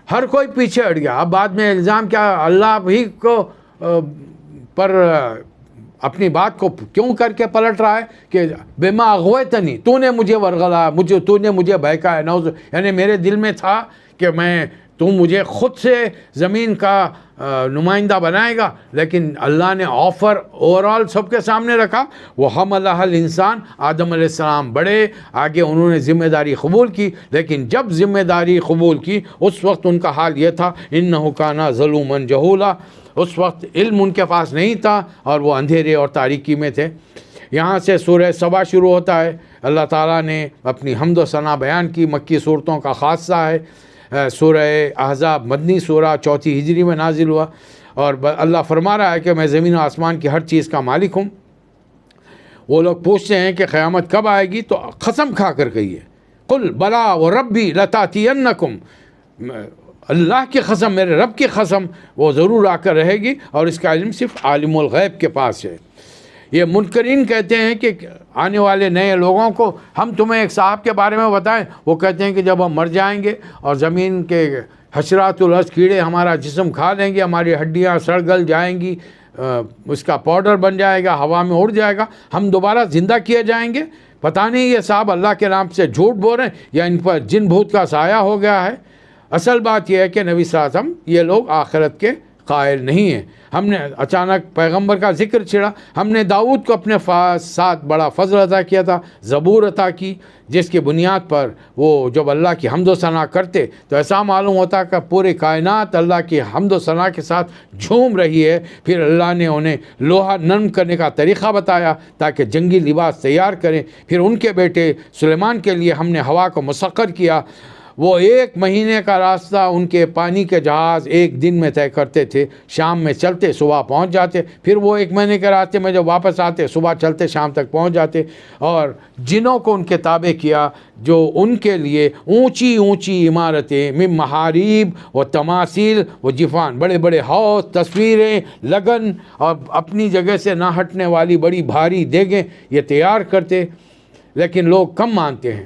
ہر کوئی پیچھے ہٹ گیا. اب بعد میں الزام کیا اللہ بھی کو پر اپنی بات کو کیوں کر کے پلٹ رہا ہے کہ بما اغویتنی، تو نے مجھے ورغلا، تو نے مجھے بہکایا. یعنی میرے دل میں تھا کہ تو مجھے خود سے زمین کا نمائندہ بنائے گا، لیکن اللہ نے آفر اوورال سب کے سامنے رکھا. وہ حملہ الانسان، آدم علیہ السلام بڑے آگے، انہوں نے ذمہ داری قبول کی. لیکن جب ذمہ داری قبول کی اس وقت ان کا حال یہ تھا انہ کان ظلوما جہولا، اس وقت علم ان کے پاس نہیں تھا اور وہ اندھیرے اور تاریکی میں تھے. یہاں سے سورہ سبا شروع ہوتا ہے. اللہ تعالیٰ نے اپنی حمد و ثنا بیان کی. مکی صورتوں کا خاصہ ہے. سورہ احزاب مدنی سورہ 4 ہجری میں نازل ہوا، اور اللہ فرما رہا ہے کہ میں زمین و آسمان کی ہر چیز کا مالک ہوں. وہ لوگ پوچھتے ہیں کہ قیامت کب آئے گی، تو قسم کھا کر کہیے قل بلا وربی لتاتینکم، اللہ کی قسم، میرے رب کی قسم، وہ ضرور آ کر رہے گی. اور اس کا علم صرف عالم الغیب کے پاس ہے. یہ منکرین کہتے ہیں کہ آنے والے نئے لوگوں کو ہم تمہیں ایک صاحب کے بارے میں بتائیں. وہ کہتے ہیں کہ جب ہم مر جائیں گے اور زمین کے حشرات الارض کیڑے ہمارا جسم کھا لیں گے، ہماری ہڈیاں سڑ گل جائیں گی، اس کا پاؤڈر بن جائے گا، ہوا میں اڑ جائے گا، ہم دوبارہ زندہ کیے جائیں گے. پتہ نہیں یہ صاحب اللہ کے نام سے جھوٹ بول رہے ہیں یا ان پر جن بھوت کا سایہ ہو گیا ہے. اصل بات یہ ہے کہ نبی صلی اللہ علیہ وسلم یہ لوگ آخرت کے قائل نہیں ہیں. ہم نے اچانک پیغمبر کا ذکر چھڑا. ہم نے داؤد کو اپنے ساتھ بڑا فضل عطا کیا تھا، زبور عطا کی، جس کی بنیاد پر وہ جب اللہ کی حمد و ثنا کرتے تو ایسا معلوم ہوتا کہ پورے کائنات اللہ کی حمد و ثنا کے ساتھ جھوم رہی ہے. پھر اللہ نے انہیں لوہا نرم کرنے کا طریقہ بتایا تاکہ جنگی لباس تیار کریں. پھر ان کے بیٹے سلیمان کے لیے ہم نے ہوا کو مسخر کیا. وہ 1 مہینے کا راستہ ان کے پانی کے جہاز 1 دن میں طے کرتے تھے. شام میں چلتے صبح پہنچ جاتے. پھر وہ 1 مہینے کے راستے میں جب واپس آتے صبح چلتے شام تک پہنچ جاتے. اور جنوں کو ان کے تابع کیا جو ان کے لیے اونچی اونچی عمارتیں من محاریب و تماثیل و جفان، بڑے بڑے حوض، تصویریں، لگن اور اپنی جگہ سے نہ ہٹنے والی بڑی بھاری دیگیں یہ تیار کرتے. لیکن لوگ کم مانتے ہیں.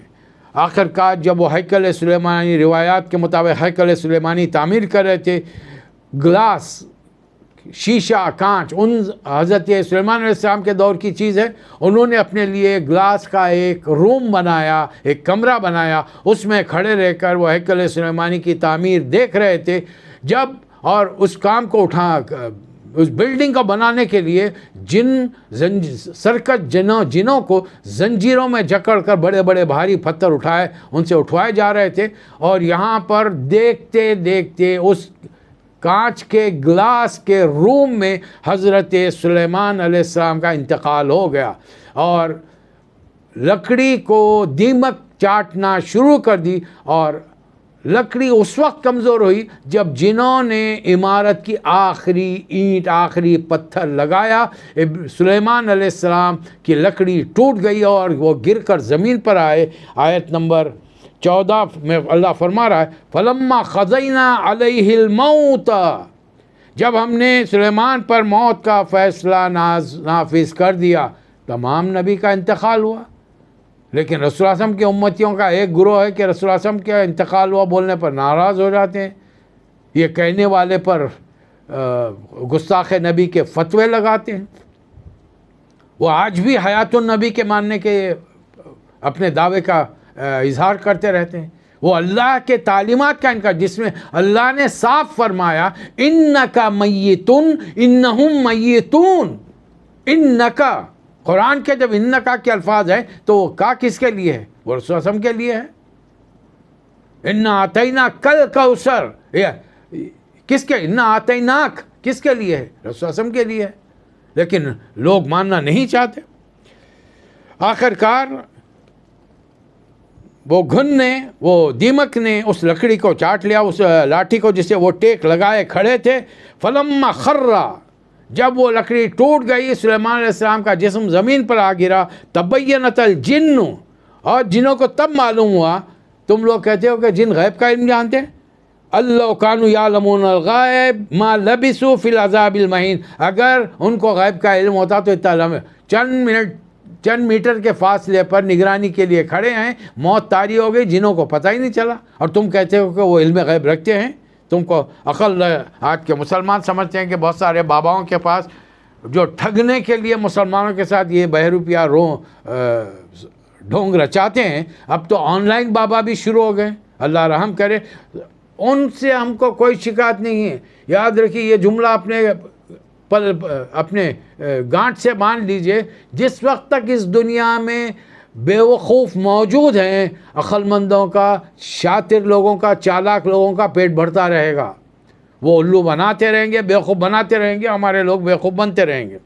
آخر کار جب وہ ہیکل سلیمانی، روایات کے مطابق ہیکل سلیمانی تعمیر کر رہے تھے، گلاس، شیشہ، کانچ ان حضرت سلیمان علیہ السلام کے دور کی چیز ہے. انہوں نے اپنے لیے گلاس کا ایک روم بنایا، ایک کمرہ بنایا، اس میں کھڑے رہ کر وہ ہیکل سلیمانی کی تعمیر دیکھ رہے تھے. جب اور اس کام کو اس بلڈنگ کو بنانے کے لیے سرکش جنوں کو زنجیروں میں جکڑ کر بڑے بڑے بھاری پتھر ان سے اٹھوائے جا رہے تھے. اور یہاں پر دیکھتے دیکھتے اس کانچ کے گلاس کے روم میں حضرت سلیمان علیہ السلام کا انتقال ہو گیا. اور لکڑی کو دیمک چاٹنا شروع کر دی، اور لکڑی اس وقت کمزور ہوئی جب جنہوں نے عمارت کی آخری اینٹ، آخری پتھر لگایا، سلیمان علیہ السلام کی لکڑی ٹوٹ گئی اور وہ گر کر زمین پر آئے۔ آیت نمبر 14 میں اللہ فرما رہا ہے فَلَمَّا قَضَيْنَا عَلَيْهِ الْمَوْتَ، جب ہم نے سلیمان پر موت کا فیصلہ نافذ کر دیا، تمام نبی کا انتقال ہوا۔ لیکن رسول اللہ علیہ وسلم کی امتیوں کا ایک گروہ ہے کہ رسول اللہ علیہ وسلم کا انتقال ہوا بولنے پر ناراض ہو جاتے ہیں، یہ کہنے والے پر گستاخ نبی کے فتوے لگاتے ہیں۔ وہ آج بھی حیات النبی کے ماننے کے اپنے دعوے کا اظہار کرتے رہتے ہیں۔ وہ اللہ کے تعلیمات کا انکار، جس میں اللہ نے صاف فرمایا اِنَّكَ مَيِّتٌ إِنَّهُمْ مَيِّتُونَ۔ اِنَّكَ، قرآن کے جب اِنَّكَ کے الفاظ ہیں تو وہ کا کس کے لیے ہے؟ وہ رسول اللہ علیہ وسلم کے لیے ہے۔ اِنَّا أَعْطَيْنَاكَ الْكَوْثَرَ، کس کے؟ اِنَّا أَعْطَيْنَاكَ کس کے لیے ہے؟ رسول اللہ علیہ وسلم کے لیے ہے، لیکن لوگ ماننا نہیں چاہتے۔ آخر کار وہ گھن نے، وہ دیمک نے اس لکڑی کو چاٹ لیا، اس لاٹھی کو جسے وہ ٹیک لگائے کھڑے تھے۔ فَلَمَّا خَرَّ، جب وہ لکڑی ٹوٹ گئی، سلیمان علیہ السلام کا جسم زمین پر آ گرا۔ تَبَيَّنَتِ الْجِنُّ، اور جنوں کو تب معلوم ہوا، تم لوگ کہتے ہو کہ جن غیب کا علم جانتے ہیں، اللہ كانوا يعلمون الغائب ما لبثوا في العذاب المہین، اگر ان کو غیب کا علم ہوتا تو اتنا لمحے چند میٹر کے فاصلے پر نگرانی کے لیے کھڑے ہیں، موت طاری ہو گئی، جنوں کو پتہ ہی نہیں چلا، اور تم کہتے ہو کہ وہ علم غیب رکھتے ہیں۔ تم کو عقل، آج کے مسلمان سمجھتے ہیں کہ بہت سارے باباؤں کے پاس جو ٹھگنے کے لیے مسلمانوں کے ساتھ یہ بہروپیہ ڈھونگ رچاتے ہیں، اب تو آن لائن بابا بھی شروع ہو گئے، اللہ رحم کرے۔ ان سے ہم کو کوئی شکایت نہیں ہے۔ یاد رکھیے یہ جملہ اپنے گانٹ سے باندھ لیجئے، جس وقت تک اس دنیا میں بیوقوف موجود ہیں، عقل مندوں کا، شاطر لوگوں کا، چالاک لوگوں کا پیٹ بھرتا رہے گا۔ وہ الو بناتے رہیں گے، بیوقوف بناتے رہیں گے، ہمارے لوگ بیوقوف بنتے رہیں گے۔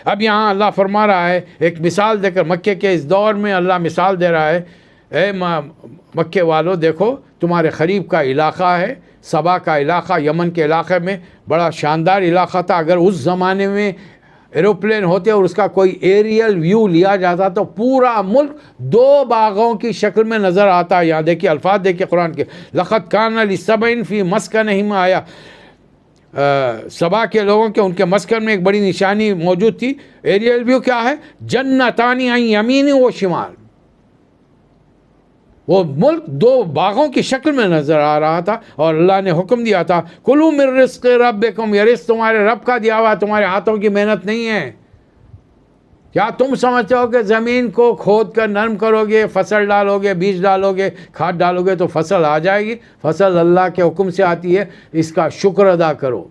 اب یہاں اللہ فرما رہا ہے، ایک مثال دے کر، مکے کے اس دور میں اللہ مثال دے رہا ہے، اے مکے والو، دیکھو تمہارے قریب کا علاقہ ہے، سبا کا علاقہ، یمن کے علاقے میں بڑا شاندار علاقہ تھا۔ اگر اس زمانے میں ایروپلین ہوتے اور اس کا کوئی ایریل ویو لیا جاتا تو پورا ملک دو باغوں کی شکل میں نظر آتا۔ یہاں دیکھیے الفاظ دیکھیے قرآن کے، لَقَدْ كَانَ لِسَبْعٍ فِي مَسْكَنِهِمْ آیَةٌ، سبا کے لوگوں کے ان کے مسکن میں ایک بڑی نشانی موجود تھی۔ ایریل ویو کیا ہے؟ جنتان عن یمین و شمال، وہ ملک دو باغوں کی شکل میں نظر آ رہا تھا، اور اللہ نے حکم دیا تھا کلوا من رزق ربکم، یہ رزق تمہارے رب کا دیا ہوا، تمہارے ہاتھوں کی محنت نہیں ہے۔ کیا تم سمجھتے ہو کہ زمین کو کھود کر نرم کرو گے، فصل ڈالو گے، بیج ڈالو گے، کھاد ڈالو گے تو فصل آ جائے گی؟ فصل اللہ کے حکم سے آتی ہے، اس کا شکر ادا کرو۔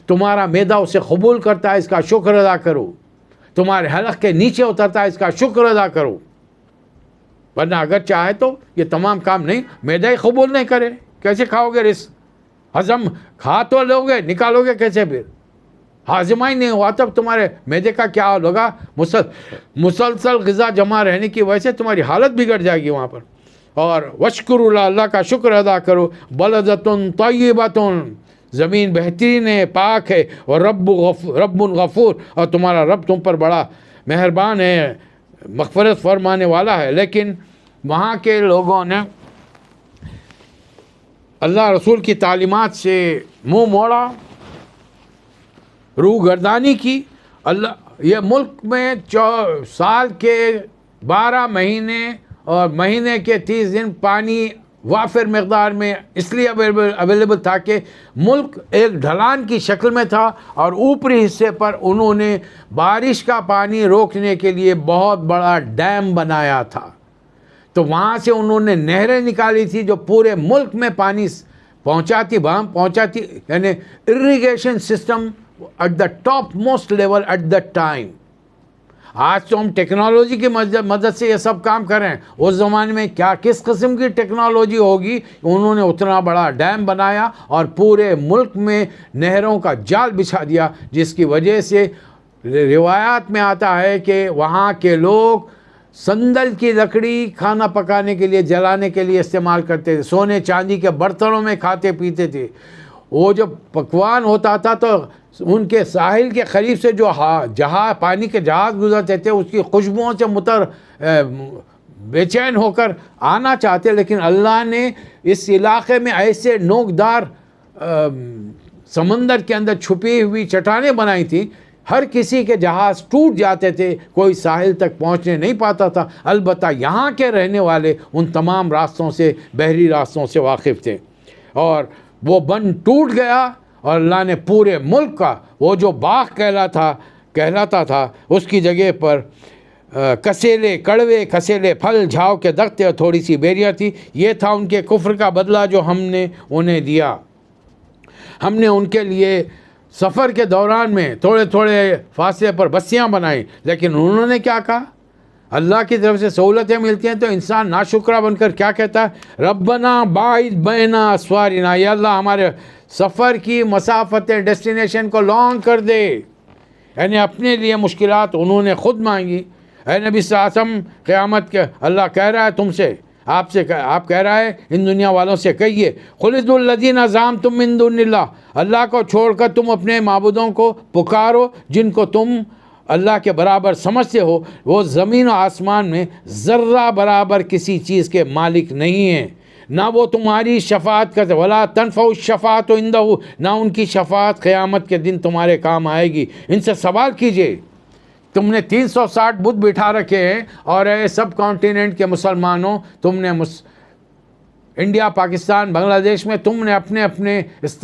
تمہارا معدہ اسے قبول کرتا ہے، اس کا شکر ادا کرو۔ تمہارے حلق کے نیچے اترتا ہے، اس کا شکر ادا کرو، ورنہ اگر چاہے تو یہ تمام کام نہیں، معدہ ہی قبول نہیں کرے، کیسے کھاؤ گے رزق؟ ہضم کھا تو لو گے، نکالو گے کیسے پھر؟ ہاضمہ ہی نہیں ہوا تب تمہارے معدے کا کیا حال ہوگا؟ مسلسل غذا جمع رہنے کی وجہ سے تمہاری حالت بگڑ جائے گی وہاں پر۔ اور وشکر اللہ کا شکر ادا کرو۔ بلدتن طیبتن، زمین بہترین ہے، پاک ہے، اور رب غفور، اور تمہارا رب تم پر بڑا مہربان ہے، مغفرت فرمانے والا ہے۔ لیکن وہاں کے لوگوں نے اللہ رسول کی تعلیمات سے منہ موڑا، روح گردانی کی۔ اللہ یہ ملک میں سال کے 12 مہینے اور مہینے کے 30 دن پانی وافر مقدار میں اس لیے اویلیبل تھا کہ ملک ایک ڈھلان کی شکل میں تھا، اور اوپری حصے پر انہوں نے بارش کا پانی روکنے کے لیے بہت بڑا ڈیم بنایا تھا۔ تو وہاں سے انہوں نے نہریں نکالی تھی جو پورے ملک میں پانی پہنچاتی، یعنی irrigation system at the top most level at the time. آج تو ہم ٹیکنالوجی کی مدد سے یہ سب کام کر رہے ہیں، اس زمانے میں کیا کس قسم کی ٹیکنالوجی ہوگی؟ انہوں نے اتنا بڑا ڈیم بنایا اور پورے ملک میں نہروں کا جال بچھا دیا، جس کی وجہ سے روایات میں آتا ہے کہ وہاں کے لوگ سندل کی لکڑی کھانا پکانے کے لیے جلانے کے لیے استعمال کرتے تھے، سونے چاندی کے برتنوں میں کھاتے پیتے تھے. وہ جب پکوان ہوتا تھا تو ان کے ساحل کے قریب سے جو جہاز پانی کے جہاز گزرتے تھے اس کی خوشبوؤں سے بے چین ہو کر آنا چاہتے، لیکن اللہ نے اس علاقے میں ایسے نوکدار سمندر کے اندر چھپی ہوئی چٹانیں بنائی تھیں، ہر کسی کے جہاز ٹوٹ جاتے تھے، کوئی ساحل تک پہنچنے نہیں پاتا تھا. البتہ یہاں کے رہنے والے ان تمام راستوں سے، بحری راستوں سے واقف تھے، اور وہ بند ٹوٹ گیا اور اللہ نے پورے ملک کا وہ جو باغ کہلاتا تھا اس کی جگہ پر کڑوے کسیلے پھل جھاؤ کے درخت اور تھوڑی سی بیریاں تھی. یہ تھا ان کے کفر کا بدلہ جو ہم نے انہیں دیا. ہم نے ان کے لیے سفر کے دوران میں تھوڑے تھوڑے فاصلے پر بستیاں بنائیں، لیکن انہوں نے کیا کہا؟ اللہ کی طرف سے سہولتیں ملتی ہیں تو انسان ناشکرہ بن کر کیا کہتا ہے؟ ربنا باعث بین اسفارنا، یا اللہ ہمارے سفر کی مسافتیں، ڈیسٹینیشن کو لانگ کر دے. یعنی اپنے لیے مشکلات انہوں نے خود مانگی. اے نبی صلی اللہ علیہ وسلم، قیامت کے اللہ کہہ رہا ہے تم سے، آپ کہہ رہا ہے ان دنیا والوں سے کہیے، خلد الذین زعمتم من دون اللہ، اللہ کو چھوڑ کر تم اپنے معبودوں کو پکارو جن کو تم اللہ کے برابر سمجھتے ہو. وہ زمین و آسمان میں ذرہ برابر کسی چیز کے مالک نہیں ہیں، نہ وہ تمہاری شفاعت کرتے، ولا تنفع الشفاعۃ عندہ، نہ ان کی شفاعت قیامت کے دن تمہارے کام آئے گی. ان سے سوال کیجئے، تم نے 360 بت بٹھا رکھے ہیں، اور اے سب کانٹیننٹ کے مسلمانوں، تم نے انڈیا، پاکستان، بنگلہ دیش میں تم نے اپنے اپنے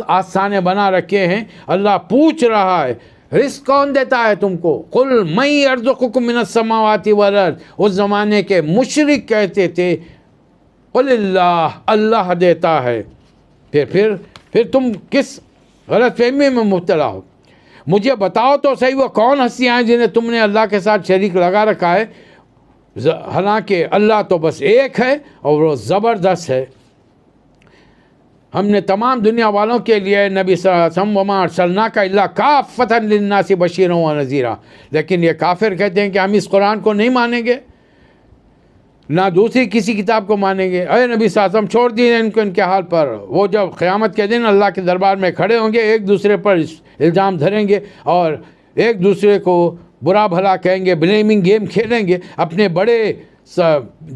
آستانے بنا رکھے ہیں. اللہ پوچھ رہا ہے رزق کون دیتا ہے تم کو؟ قل من یرزقکم من السماوات والارض. اس زمانے کے مشرک کہتے تھے قل اللہ دیتا ہے. پھر تم کس غلط فہمی میں مبتلا ہو؟ مجھے بتاؤ تو صحیح وہ کون ہستیاں ہیں جنہیں تم نے اللہ کے ساتھ شریک لگا رکھا ہے، حالانکہ اللہ تو بس ایک ہے اور وہ زبردست ہے. ہم نے تمام دنیا والوں کے لیے نبی صلی اللہ علیہ وسلم وما ارسلناک الا کافۃ للناس بشیرا ونذیرا، لیکن یہ کافر کہتے ہیں کہ ہم اس قرآن کو نہیں مانیں گے، نہ دوسری کسی کتاب کو مانیں گے. اے نبی صلی اللہ علیہ وسلم چھوڑ دیجیے ان کو ان کے حال پر. وہ جب قیامت کے دن اللہ کے دربار میں کھڑے ہوں گے، ایک دوسرے پر الزام دھریں گے اور ایک دوسرے کو برا بھلا کہیں گے، بلیمنگ گیم کھیلیں گے. اپنے بڑے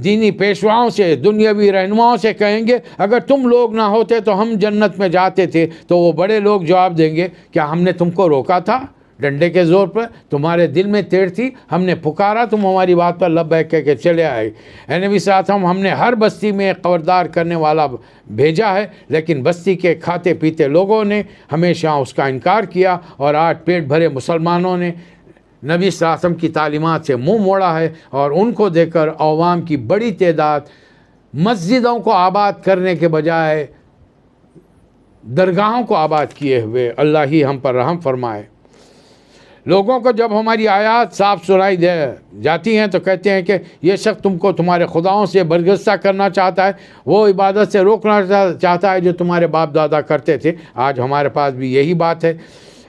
دینی پیشواؤں سے، دنیاوی رہنماؤں سے کہیں گے اگر تم لوگ نہ ہوتے تو ہم جنت میں جاتے تھے. تو وہ بڑے لوگ جواب دیں گے کیا ہم نے تم کو روکا تھا ڈنڈے کے زور پر؟ تمہارے دل میں تیڑ تھی، ہم نے پکارا، تم ہماری بات پر لبیک کہہ کے چلے آئے. اے نبی صلی اللہ علیہ وسلم، ہم نے ہر بستی میں خبردار کرنے والا بھیجا ہے، لیکن بستی کے کھاتے پیتے لوگوں نے ہمیشہ اس کا انکار کیا، اور آج پیٹ بھرے مسلمانوں نے نبی صلی اللہ علیہ وسلم کی تعلیمات سے منہ موڑا ہے، اور ان کو دیکھ کر عوام کی بڑی تعداد مسجدوں کو آباد کرنے کے بجائے درگاہوں کو آباد کیے ہوئے. اللہ ہی ہم پر رحم فرمائے. لوگوں کو جب ہماری آیات صاف سنائی دے جاتی ہیں تو کہتے ہیں کہ یہ شخص تم کو تمہارے خداؤں سے برگزیدہ کرنا چاہتا ہے، وہ عبادت سے روکنا چاہتا ہے جو تمہارے باپ دادا کرتے تھے. آج ہمارے پاس بھی یہی بات ہے.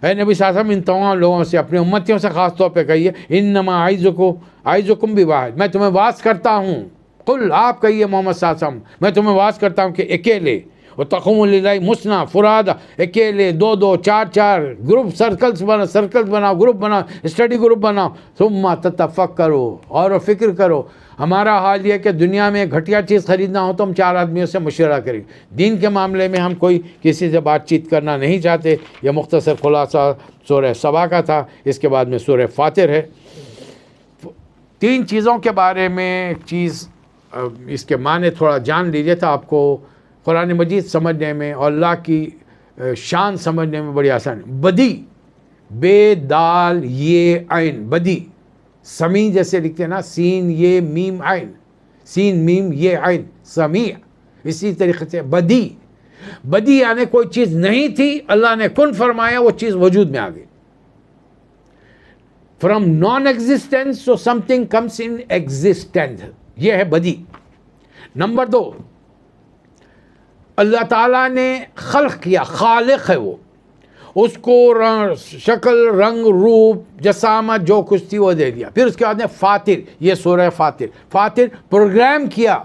اے نبی صلی اللہ علیہ وسلم، ان تمام لوگوں سے، اپنے امتیوں سے خاص طور پہ کہیے، انما اعظکم بواحد، میں تمہیں واعظ کرتا ہوں. قل، آپ کہیے محمد صلی اللہ علیہ وسلم، میں تمہیں واعظ کرتا ہوں کہ اکیلے، وتقوموا للہ مثنی فرادی، اکیلے، دو دو، چار چار، گروپ سرکلز بناؤ، گروپ بناؤ، اسٹڈی گروپ بناؤ. ثم تتفکروا، اور فکر کرو. ہمارا حال یہ کہ دنیا میں گھٹیا چیز خریدنا ہو تو ہم 4 آدمیوں سے مشورہ کریں. دین کے معاملے میں ہم کوئی کسی سے بات چیت کرنا نہیں چاہتے. یہ مختصر خلاصہ سورہ سبا کا تھا. اس کے بعد میں سورہ فاطر ہے. 3 چیزوں کے بارے میں ایک چیز، اس کے معنی تھوڑا جان لیجیے تو آپ کو قرآن مجید سمجھنے میں اور اللہ کی شان سمجھنے میں بڑی آسانی. بدی، بے دال یہ عین، بدی. سمیع جیسے لکھتے ہیں نا، سین یہ میم عین، سین میم یہ عین، سمیع. اسی طریقے سے بدی، بدی یعنی کوئی چیز نہیں تھی، اللہ نے کن فرمایا، وہ چیز وجود میں آ گئی. فرام نان ایگزسٹینس تو سم تھنگ کمس ان ایگزسٹینس، یہ ہے بدی. نمبر 2، اللہ تعالیٰ نے خلق کیا، خالق ہے وہ. اس کو شکل رنگ روپ جسامت جو کچھ تھی وہ دے دیا. پھر اس کے بعد نے فاطر، یہ سورہ فاطر پروگرام کیا،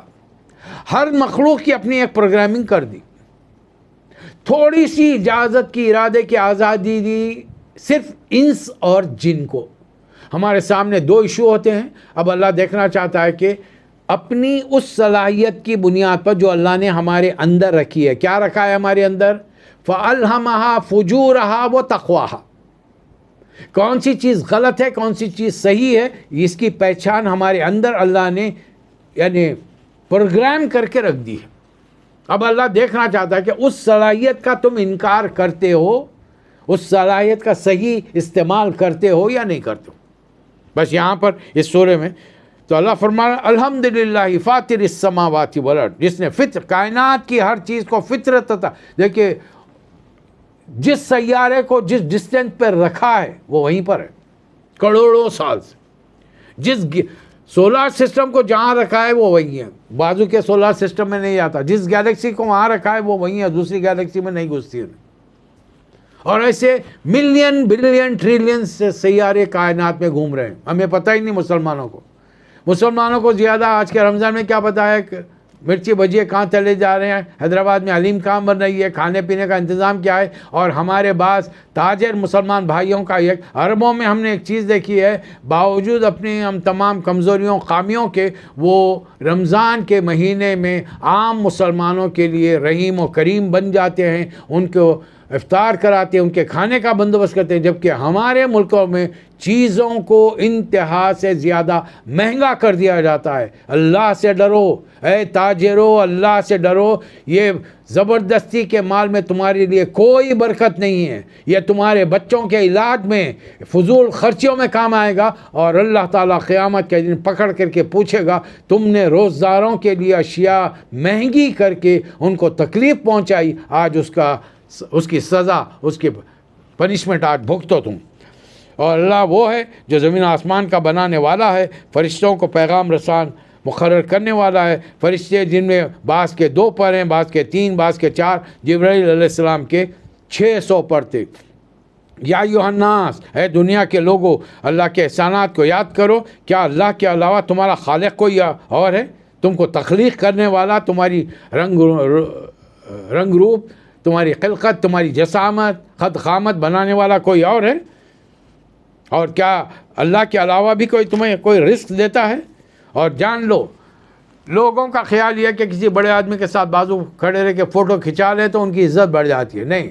ہر مخلوق کی اپنی ایک پروگرامنگ کر دی، تھوڑی سی اجازت کی، ارادے کی آزادی دی صرف انس اور جن کو. ہمارے سامنے دو ایشو ہوتے ہیں. اب اللہ دیکھنا چاہتا ہے کہ اپنی اس صلاحیت کی بنیاد پر جو اللہ نے ہمارے اندر رکھی ہے. کیا رکھا ہے ہمارے اندر؟ فَأَلْهَمَهَا فُجُورَهَا وَتَقْوَاهَا. کون سی چیز غلط ہے، کون سی چیز صحیح ہے، اس کی پہچان ہمارے اندر اللہ نے یعنی پروگرام کر کے رکھ دی ہے. اب اللہ دیکھنا چاہتا ہے کہ اس صلاحیت کا تم انکار کرتے ہو، اس صلاحیت کا صحیح استعمال کرتے ہو یا نہیں کرتے ہو. بس یہاں پر اس سورے میں تو اللہ فرمایا الحمدللہ فاطر السماوات والارض، جس نے کائنات کی ہر چیز کو فطرت عطا. دیکھیے جس سیارے کو جس ڈسٹینس پر رکھا ہے وہ وہیں پر ہے کروڑوں سال سے. جس سولار سسٹم کو جہاں رکھا ہے وہ وہیں ہے، بازو کے سولار سسٹم میں نہیں آتا. جس گیلیکسی کو وہاں رکھا ہے وہ وہیں ہے، دوسری گیلیکسی میں نہیں گھستی ہے. اور ایسے ملین بلین ٹریلین سے سیارے کائنات میں گھوم رہے ہیں. ہمیں پتہ ہی نہیں مسلمانوں کو زیادہ آج کے رمضان میں کیا پتہ ہے کہ مرچی بھجیے کہاں چلے جا رہے ہیں، حیدرآباد میں حلیم کہاں بن رہی ہے، کھانے پینے کا انتظام کیا ہے. اور ہمارے بعض تاجر مسلمان بھائیوں کا ایک عربوں میں ہم نے ایک چیز دیکھی ہے، باوجود اپنے ہم تمام کمزوریوں خامیوں کے، وہ رمضان کے مہینے میں عام مسلمانوں کے لیے رحیم و کریم بن جاتے ہیں، ان کو افطار کراتے ہیں، ان کے کھانے کا بندوبست کرتے ہیں. جبکہ ہمارے ملکوں میں چیزوں کو انتہا سے زیادہ مہنگا کر دیا جاتا ہے. اللہ سے ڈرو اے تاجرو، اللہ سے ڈرو. یہ زبردستی کے مال میں تمہارے لیے کوئی برکت نہیں ہے. یہ تمہارے بچوں کے علاج میں، فضول خرچیوں میں کام آئے گا. اور اللہ تعالیٰ قیامت کے دن پکڑ کر کے پوچھے گا تم نے روزداروں کے لیے اشیاء مہنگی کر کے ان کو تکلیف پہنچائی، آج اس کی سزا، اس کی پنشمنٹ آج بھگتو تم. اور اللہ وہ ہے جو زمین آسمان کا بنانے والا ہے، فرشتوں کو پیغام رسان مقرر کرنے والا ہے. فرشتے جن میں بعض کے 2 پر ہیں، بعض کے 3، بعض کے 4. جبرائیل علیہ السلام کے 600 پر تھے. یا ایھا الناس، اے دنیا کے لوگوں، اللہ کے احسانات کو یاد کرو. کیا اللہ کے علاوہ تمہارا خالق کوئی اور ہے؟ تم کو تخلیق کرنے والا، تمہاری رنگ روپ، تمہاری خلقت، تمہاری جسامت، خد خامت بنانے والا کوئی اور ہے؟ اور کیا اللہ کے علاوہ بھی تمہیں کوئی رزق دیتا ہے؟ اور جان لو، لوگوں کا خیال یہ کہ کسی بڑے آدمی کے ساتھ بازو کھڑے رہ کے فوٹو کھنچا لے تو ان کی عزت بڑھ جاتی ہے. نہیں،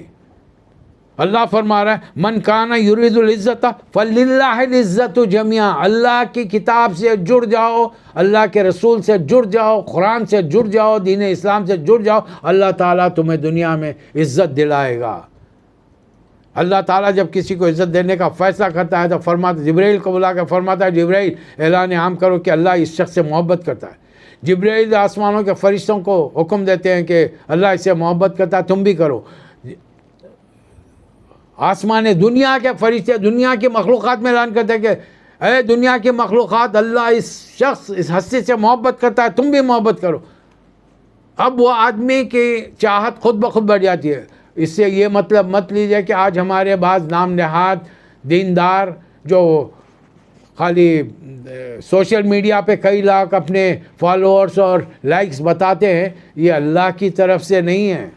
اللہ فرما رہا ہے من کان یرید العزت فللہ العزت جميعا. اللہ کی کتاب سے جڑ جاؤ، اللہ کے رسول سے جڑ جاؤ، قرآن سے جڑ جاؤ، دین اسلام سے جڑ جاؤ، اللہ تعالیٰ تمہیں دنیا میں عزت دلائے گا. اللہ تعالیٰ جب کسی کو عزت دینے کا فیصلہ کرتا ہے تو فرماتا، جبرائیل کو بلا کے فرماتا ہے جبرائیل اعلان عام کرو کہ اللہ اس شخص سے محبت کرتا ہے. جبرائیل آسمانوں کے فرشتوں کو حکم دیتے ہیں کہ اللہ اس سے محبت کرتا ہے، تم بھی کرو. آسمان دنیا کے فرشتے دنیا کی مخلوقات میں اعلان کرتے ہیں کہ اے دنیا کی مخلوقات، اللہ اس شخص، اس ہستی سے محبت کرتا ہے، تم بھی محبت کرو. اب وہ آدمی کی چاہت خود بخود بڑھ جاتی ہے. اس سے یہ مطلب مت لیجئے کہ آج ہمارے بعض نام نہاد دیندار جو خالی سوشل میڈیا پہ کئی لاکھ اپنے فالوورز اور لائکس بتاتے ہیں، یہ اللہ کی طرف سے نہیں ہے،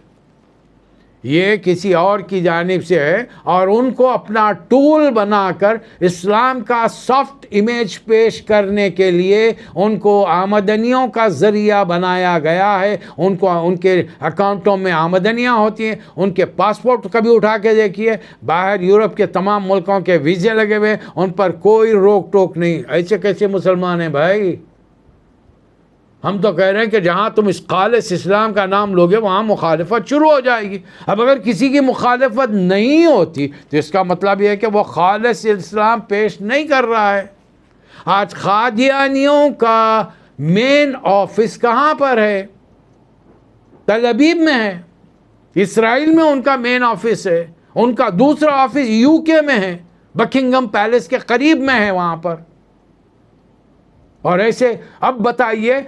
یہ کسی اور کی جانب سے ہے. اور ان کو اپنا ٹول بنا کر اسلام کا سافٹ امیج پیش کرنے کے لیے ان کو آمدنیوں کا ذریعہ بنایا گیا ہے. ان کے اکاؤنٹوں میں آمدنیاں ہوتی ہیں. ان کے پاسپورٹ کبھی اٹھا کے دیکھیے، باہر یورپ کے تمام ملکوں کے ویزے لگے ہوئے، ان پر کوئی روک ٹوک نہیں. ایسے کیسے مسلمان ہیں بھائی؟ ہم تو کہہ رہے ہیں کہ جہاں تم اس خالص اسلام کا نام لوگے وہاں مخالفت شروع ہو جائے گی. اب اگر کسی کی مخالفت نہیں ہوتی تو اس کا مطلب یہ ہے کہ وہ خالص اسلام پیش نہیں کر رہا ہے. آج قادیانیوں کا مین آفس کہاں پر ہے؟ تل ابیب میں ہے. اسرائیل میں ان کا مین آفس ہے. ان کا دوسرا آفس UK میں ہے، بکنگم پیلس کے قریب میں ہے وہاں پر. اور ایسے اب بتائیے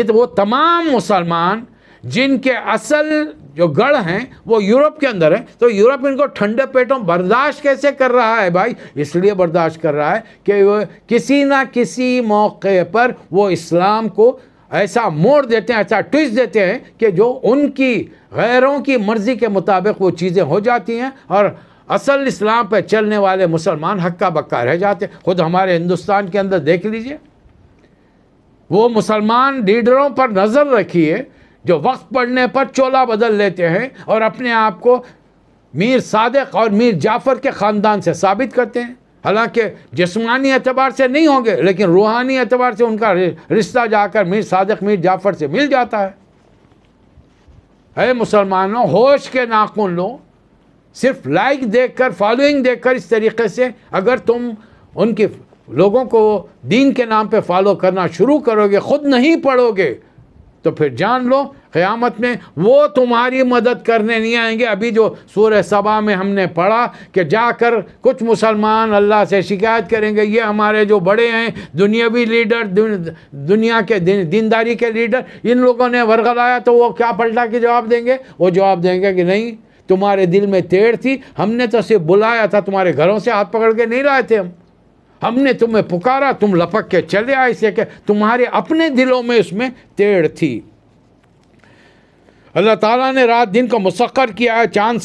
وہ تمام مسلمان جن کے اصل جو گڑھ ہیں وہ یورپ کے اندر ہیں، تو یورپ ان کو ٹھنڈے پیٹوں برداشت کیسے کر رہا ہے بھائی؟ اس لیے برداشت کر رہا ہے کہ وہ کسی نہ کسی موقع پر وہ اسلام کو ایسا موڑ دیتے ہیں، ایسا ٹویسٹ دیتے ہیں کہ جو ان کی غیروں کی مرضی کے مطابق وہ چیزیں ہو جاتی ہیں، اور اصل اسلام پہ چلنے والے مسلمان ہکا بکا رہ جاتے ہیں۔ خود ہمارے ہندوستان کے اندر دیکھ لیجئے، وہ مسلمان لیڈروں پر نظر رکھیے جو وقت پڑنے پر چولا بدل لیتے ہیں اور اپنے آپ کو میر صادق اور میر جعفر کے خاندان سے ثابت کرتے ہیں، حالانکہ جسمانی اعتبار سے نہیں ہوں گے لیکن روحانی اعتبار سے ان کا رشتہ جا کر میر صادق میر جعفر سے مل جاتا ہے۔ اے مسلمانوں، ہوش کے ناخن لو، صرف لائک دیکھ کر، فالوئنگ دیکھ کر اس طریقے سے اگر تم ان کی لوگوں کو دین کے نام پہ فالو کرنا شروع کرو گے، خود نہیں پڑھو گے، تو پھر جان لو قیامت میں وہ تمہاری مدد کرنے نہیں آئیں گے۔ ابھی جو سورہ سبا میں ہم نے پڑھا کہ جا کر کچھ مسلمان اللہ سے شکایت کریں گے، یہ ہمارے جو بڑے ہیں دنیاوی لیڈر، دنیا کے دینداری کے لیڈر، ان لوگوں نے ورغلایا، تو وہ کیا پلٹا کے جواب دیں گے؟ وہ جواب دیں گے کہ نہیں، تمہارے دل میں تیڑ تھی، ہم نے تو صرف بلایا تھا، تمہارے گھروں سے ہاتھ پکڑ کے نہیں لائے تھے، ہم نے تمہیں پکارا، تم لپک کے چلے آئے، اسے کہ تمہارے اپنے دلوں میں اس میں تیڑ تھی۔ اللہ تعالیٰ نے رات دن کو مسخر کیا ہے، چاند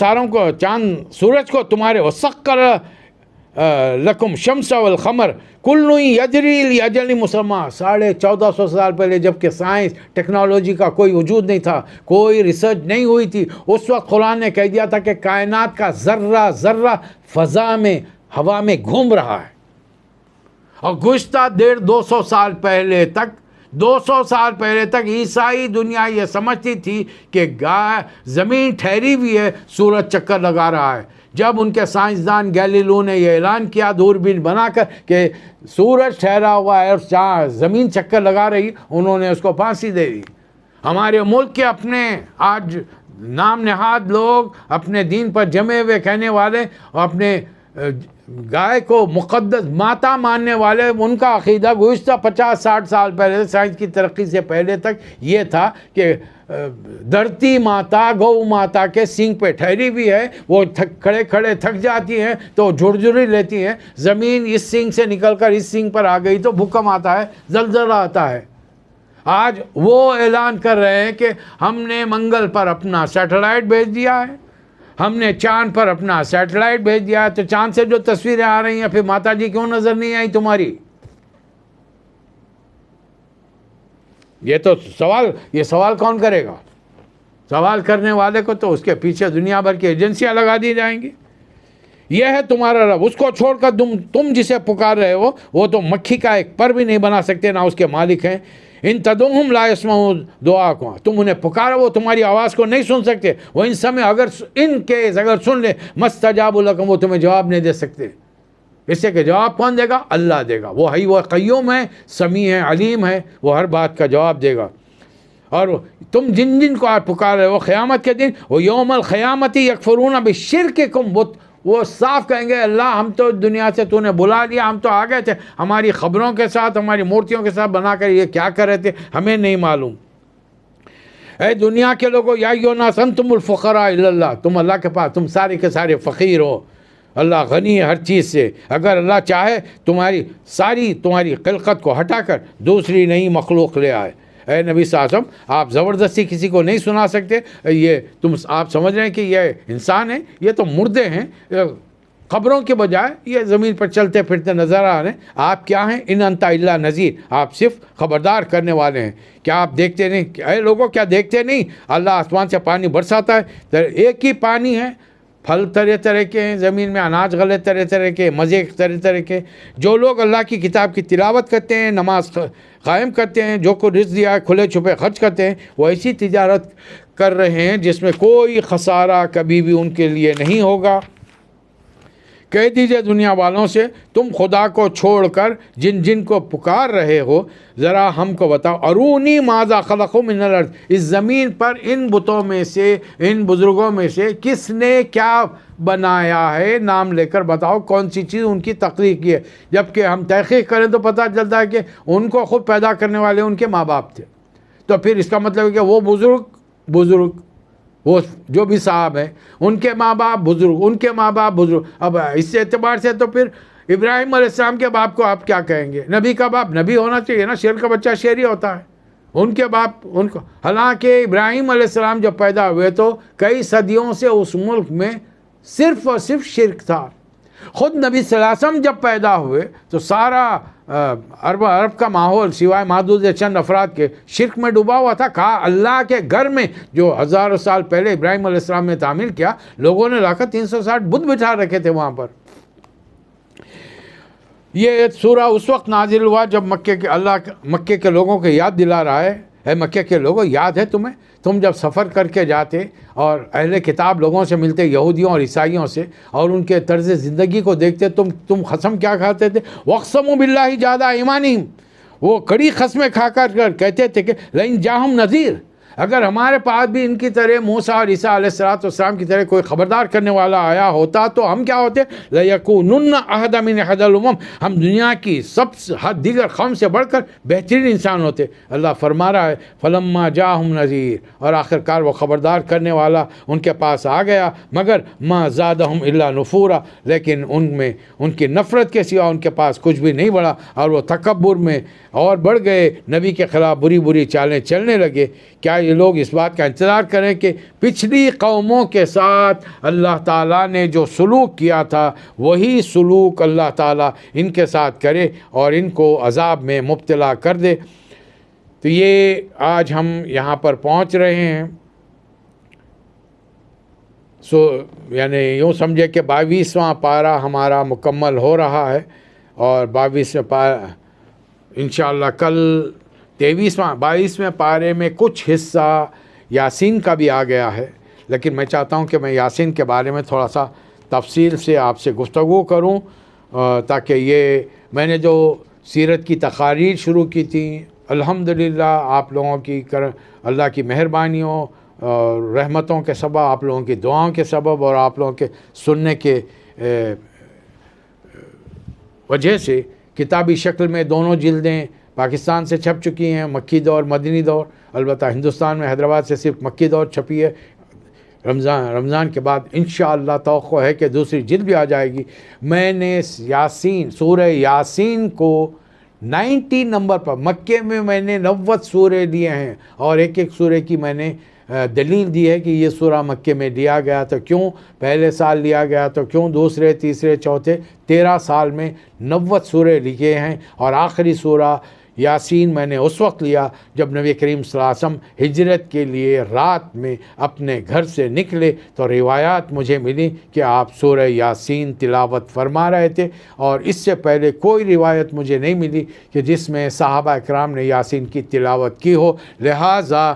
سورج کو تمہارے، وسخر لکم شمس والقمر کل یجری لاجل مسمى۔ 1450 سال پہلے، جب کہ سائنس ٹیکنالوجی کا کوئی وجود نہیں تھا، کوئی ریسرچ نہیں ہوئی تھی، اس وقت قرآن نے کہہ دیا تھا کہ کائنات کا ذرہ ذرہ فضا میں، ہوا میں گھوم رہا ہے، اور گزشتہ 150-200 سال پہلے تک، 200 سال پہلے تک عیسائی دنیا یہ سمجھتی تھی کہ زمین ٹھہری ہوئی ہے، سورج چکر لگا رہا ہے۔ جب ان کے سائنسدان گیلیلیو نے یہ اعلان کیا دوربین بنا کر کہ سورج ٹھہرا ہوا ہے اور زمین چکر لگا رہی، انہوں نے اس کو پھانسی دے دی۔ ہمارے ملک کے اپنے آج نام نہاد لوگ، اپنے دین پر جمے ہوئے کہنے والے، اور اپنے گائے کو مقدس ماتا ماننے والے، ان کا عقیدہ گزشتہ 50-60 سال پہلے، سائنس کی ترقی سے پہلے تک یہ تھا کہ دھرتی ماتا، گو ماتا کے سینگ پہ ٹھہری ہوئی ہے، وہ کھڑے کھڑے تھک جاتی ہیں تو جھرجھری لیتی ہیں، زمین اس سینگ سے نکل کر اس سینگ پر آ گئی تو بھوکم آتا ہے، زلزلہ آتا ہے۔ آج وہ اعلان کر رہے ہیں کہ ہم نے منگل پر اپنا سیٹلائٹ بھیج دیا ہے، ہم نے چاند پر اپنا سیٹلائٹ بھیج دیا ہے، تو چاند سے جو تصویریں آ رہی ہیں، پھر ماتا جی کیوں نظر نہیں آئی تمہاری؟ یہ سوال کون کرے گا؟ سوال کرنے والے کو تو اس کے پیچھے دنیا بھر کی ایجنسیاں لگا دی جائیں گی۔ یہ ہے تمہارا رب، اس کو چھوڑ کر تم جسے پکار رہے ہو وہ تو مکھی کا ایک پر بھی نہیں بنا سکتے، نہ اس کے مالک ہیں۔ ان تدعوہم لا یسمعوا دعاءکم، تم انہیں پکارو وہ تمہاری آواز کو نہیں سن سکتے، وہ ان سمے اگر سن لے مستجابوا لکم، وہ تمہیں جواب نہیں دے سکتے۔ اس سے کہ جواب کون دے گا؟ اللہ دے گا، وہ حی و قیوم ہے، سمیع ہے، علیم ہے، وہ ہر بات کا جواب دے گا۔ اور تم جن کو آج پکار رہے ہو قیامت کے دن، وہ یوم القیامت یکفرون بشرککم، وہ صاف کہیں گے اللہ ہم تو دنیا سے تو نے بلا لیا، ہم تو آ گئے تھے، ہماری خبروں کے ساتھ، ہماری مورتیوں کے ساتھ بنا کر یہ کیا کر رہے تھے، ہمیں نہیں معلوم۔ اے دنیا کے لوگوں، یا ایھا الناس انتم الفقراء الی اللہ، تم اللہ کے پاس، تم سارے کے سارے فقیر ہو، اللہ غنی ہے ہر چیز سے۔ اگر اللہ چاہے تمہاری خلقت کو ہٹا کر دوسری نئی مخلوق لے آئے۔ اے نبی صلی اللہ علیہ وسلم، آپ زبردستی کسی کو نہیں سنا سکتے، آپ سمجھ رہے ہیں کہ یہ انسان ہیں، یہ تو مردے ہیں، قبروں کے بجائے یہ زمین پر چلتے پھرتے نظر آ رہے ہیں۔ آپ کیا ہیں؟ ان انت الا نذیر، آپ صرف خبردار کرنے والے ہیں۔ کیا آپ دیکھتے نہیں؟ اے لوگوں کیا دیکھتے نہیں؟ اللہ آسمان سے پانی برساتا ہے، ایک ہی پانی ہے، پھل طرح طرح کے ہیں زمین میں، اناج غلے طرح طرح کے، مزے طرح طرح کے۔ جو لوگ اللہ کی کتاب کی تلاوت کرتے ہیں، نماز قائم کرتے ہیں، جو کو رزق دیا ہے کھلے چھپے خرچ کرتے ہیں، وہ ایسی تجارت کر رہے ہیں جس میں کوئی خسارہ کبھی بھی ان کے لیے نہیں ہوگا۔ کہہ دیجئے دنیا والوں سے، تم خدا کو چھوڑ کر جن کو پکار رہے ہو، ذرا ہم کو بتاؤ، ارونی ماذا خلقوا من الارض، اس زمین پر ان بتوں میں سے، ان بزرگوں میں سے کس نے کیا بنایا ہے، نام لے کر بتاؤ کون سی چیز ان کی تخلیق کی ہے۔ جبکہ ہم تحقیق کریں تو پتہ چلتا ہے کہ ان کو خود پیدا کرنے والے ان کے ماں باپ تھے، تو پھر اس کا مطلب ہے کہ وہ بزرگ وہ جو بھی صاحب ہیں ان کے ماں باپ بزرگ، اب اس اعتبار سے تو پھر ابراہیم علیہ السلام کے باپ کو آپ کیا کہیں گے؟ نبی کا باپ نبی ہونا چاہیے نا، شیر کا بچہ شیر ہی ہوتا ہے۔ ان کے باپ ان کو، حالانکہ ابراہیم علیہ السلام جب پیدا ہوئے تو کئی صدیوں سے اس ملک میں صرف اور صرف شرک تھا۔ خود نبی صلی اللہ علیہ وسلم جب پیدا ہوئے تو سارا عرب کا ماحول سوائے محدود چند افراد کے شرک میں ڈوبا ہوا تھا۔ کہا اللہ کے گھر میں جو ہزاروں سال پہلے ابراہیم علیہ السلام نے تعمیر کیا، لوگوں نے لا کر 360 بت بٹھا رکھے تھے وہاں پر۔ یہ سورہ اس وقت نازل ہوا جب مکے کے لوگوں کو یاد دلا رہا ہے، اے مکے کے لوگوں یاد ہے تمہیں، تم جب سفر کر کے جاتے اور اہل کتاب لوگوں سے ملتے، یہودیوں اور عیسائیوں سے، اور ان کے طرز زندگی کو دیکھتے، تم قسم کیا کھاتے تھے؟ وَاقْسَمُوا بِاللَّهِ جَهْدَ أَيْمَانِهِمْ، وہ کڑی قسمیں کھا کر کہتے تھے کہ لَئِن جَاءَهُمْ نَذِيرٌ، اگر ہمارے پاس بھی ان کی طرح موسیٰ اور عیسیٰ علیہ السلام کی طرح کوئی خبردار کرنے والا آیا ہوتا تو ہم کیا ہوتے؟ لَيَكُونُنَّ أَحْدَ مِنْ أَحْدِ الْأُمَمِ، ہم دنیا کی سب دیگر قوم سے بڑھ کر بہترین انسان ہوتے۔ اللہ فرما رہا ہے فَلَمَّا جَاءَهُمْ نَذِيرٌ، اور آخرکار وہ خبردار کرنے والا ان کے پاس آ گیا، مگر مَا زَادَهُمْ إِلَّا نُفُورًا، لیکن ان میں ان کی نفرت کے سوا ان کے پاس کچھ بھی نہیں بڑھا، اور وہ تکبر میں اور بڑھ گئے، نبی کے خلاف بری چالیں چلنے لگے۔ کیا یہ لوگ اس بات کا انتظار کریں کہ پچھلی قوموں کے ساتھ اللہ تعالیٰ نے جو سلوک کیا تھا وہی سلوک اللہ تعالیٰ ان کے ساتھ کرے اور ان کو عذاب میں مبتلا کر دے؟ تو یہ آج ہم یہاں پر پہنچ رہے ہیں، یعنی یوں سمجھے کہ 22واں پارہ ہمارا مکمل ہو رہا ہے، اور 22واں پارہ انشاءاللہ کل 22ویں پارے میں کچھ حصہ یاسین کا بھی آ گیا ہے، لیکن میں چاہتا ہوں کہ میں یاسین کے بارے میں تھوڑا سا تفصیل سے آپ سے گفتگو کروں، تاکہ یہ میں نے جو سیرت کی تقاریر شروع کی تھیں، الحمدللہ آپ لوگوں کی اللہ کی مہربانیوں اور رحمتوں کے سبب، آپ لوگوں کی دعاؤں کے سبب اور آپ لوگوں کے سننے کے وجہ سے کتابی شکل میں دونوں جلدیں پاکستان سے چھپ چکی ہیں، مکی دور مدنی دور، البتہ ہندوستان میں حیدرآباد سے صرف مکی دور چھپی ہے۔ رمضان کے بعد انشاءاللہ توقع ہے کہ دوسری جلد بھی آ جائے گی۔ میں نے سورہ یاسین کو 90 نمبر پر، مکے میں نے 90 سورے لیے ہیں، اور ایک سورے کی میں نے دلیل دی ہے کہ یہ سورہ مکے میں لیا گیا تو کیوں، پہلے سال لیا گیا تو کیوں، دوسرے تیسرے چوتھے 13 سال میں 90 سورے لکھے ہیں، اور آخری سورہ یاسین میں نے اس وقت لیا جب نبی کریم صلی اللہ علیہ وسلم ہجرت کے لیے رات میں اپنے گھر سے نکلے، تو روایات مجھے ملی کہ آپ سورہ یاسین تلاوت فرما رہے تھے، اور اس سے پہلے کوئی روایت مجھے نہیں ملی کہ جس میں صحابہ اکرام نے یاسین کی تلاوت کی ہو، لہٰذا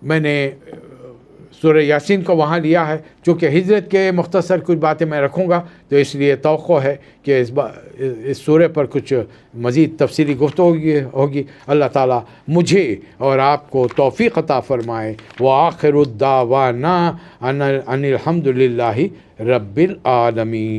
میں نے سورہ یاسین کو وہاں لیا ہے۔ چونکہ ہجرت کے مختصر کچھ باتیں میں رکھوں گا، تو اس لیے توقع ہے کہ اس سورہ پر کچھ مزید تفصیلی گفتگو ہوگی۔ اللہ تعالیٰ مجھے اور آپ کو توفیق عطا فرمائے۔ وآخر الدعوانا ان الحمد للہ رب العالمین۔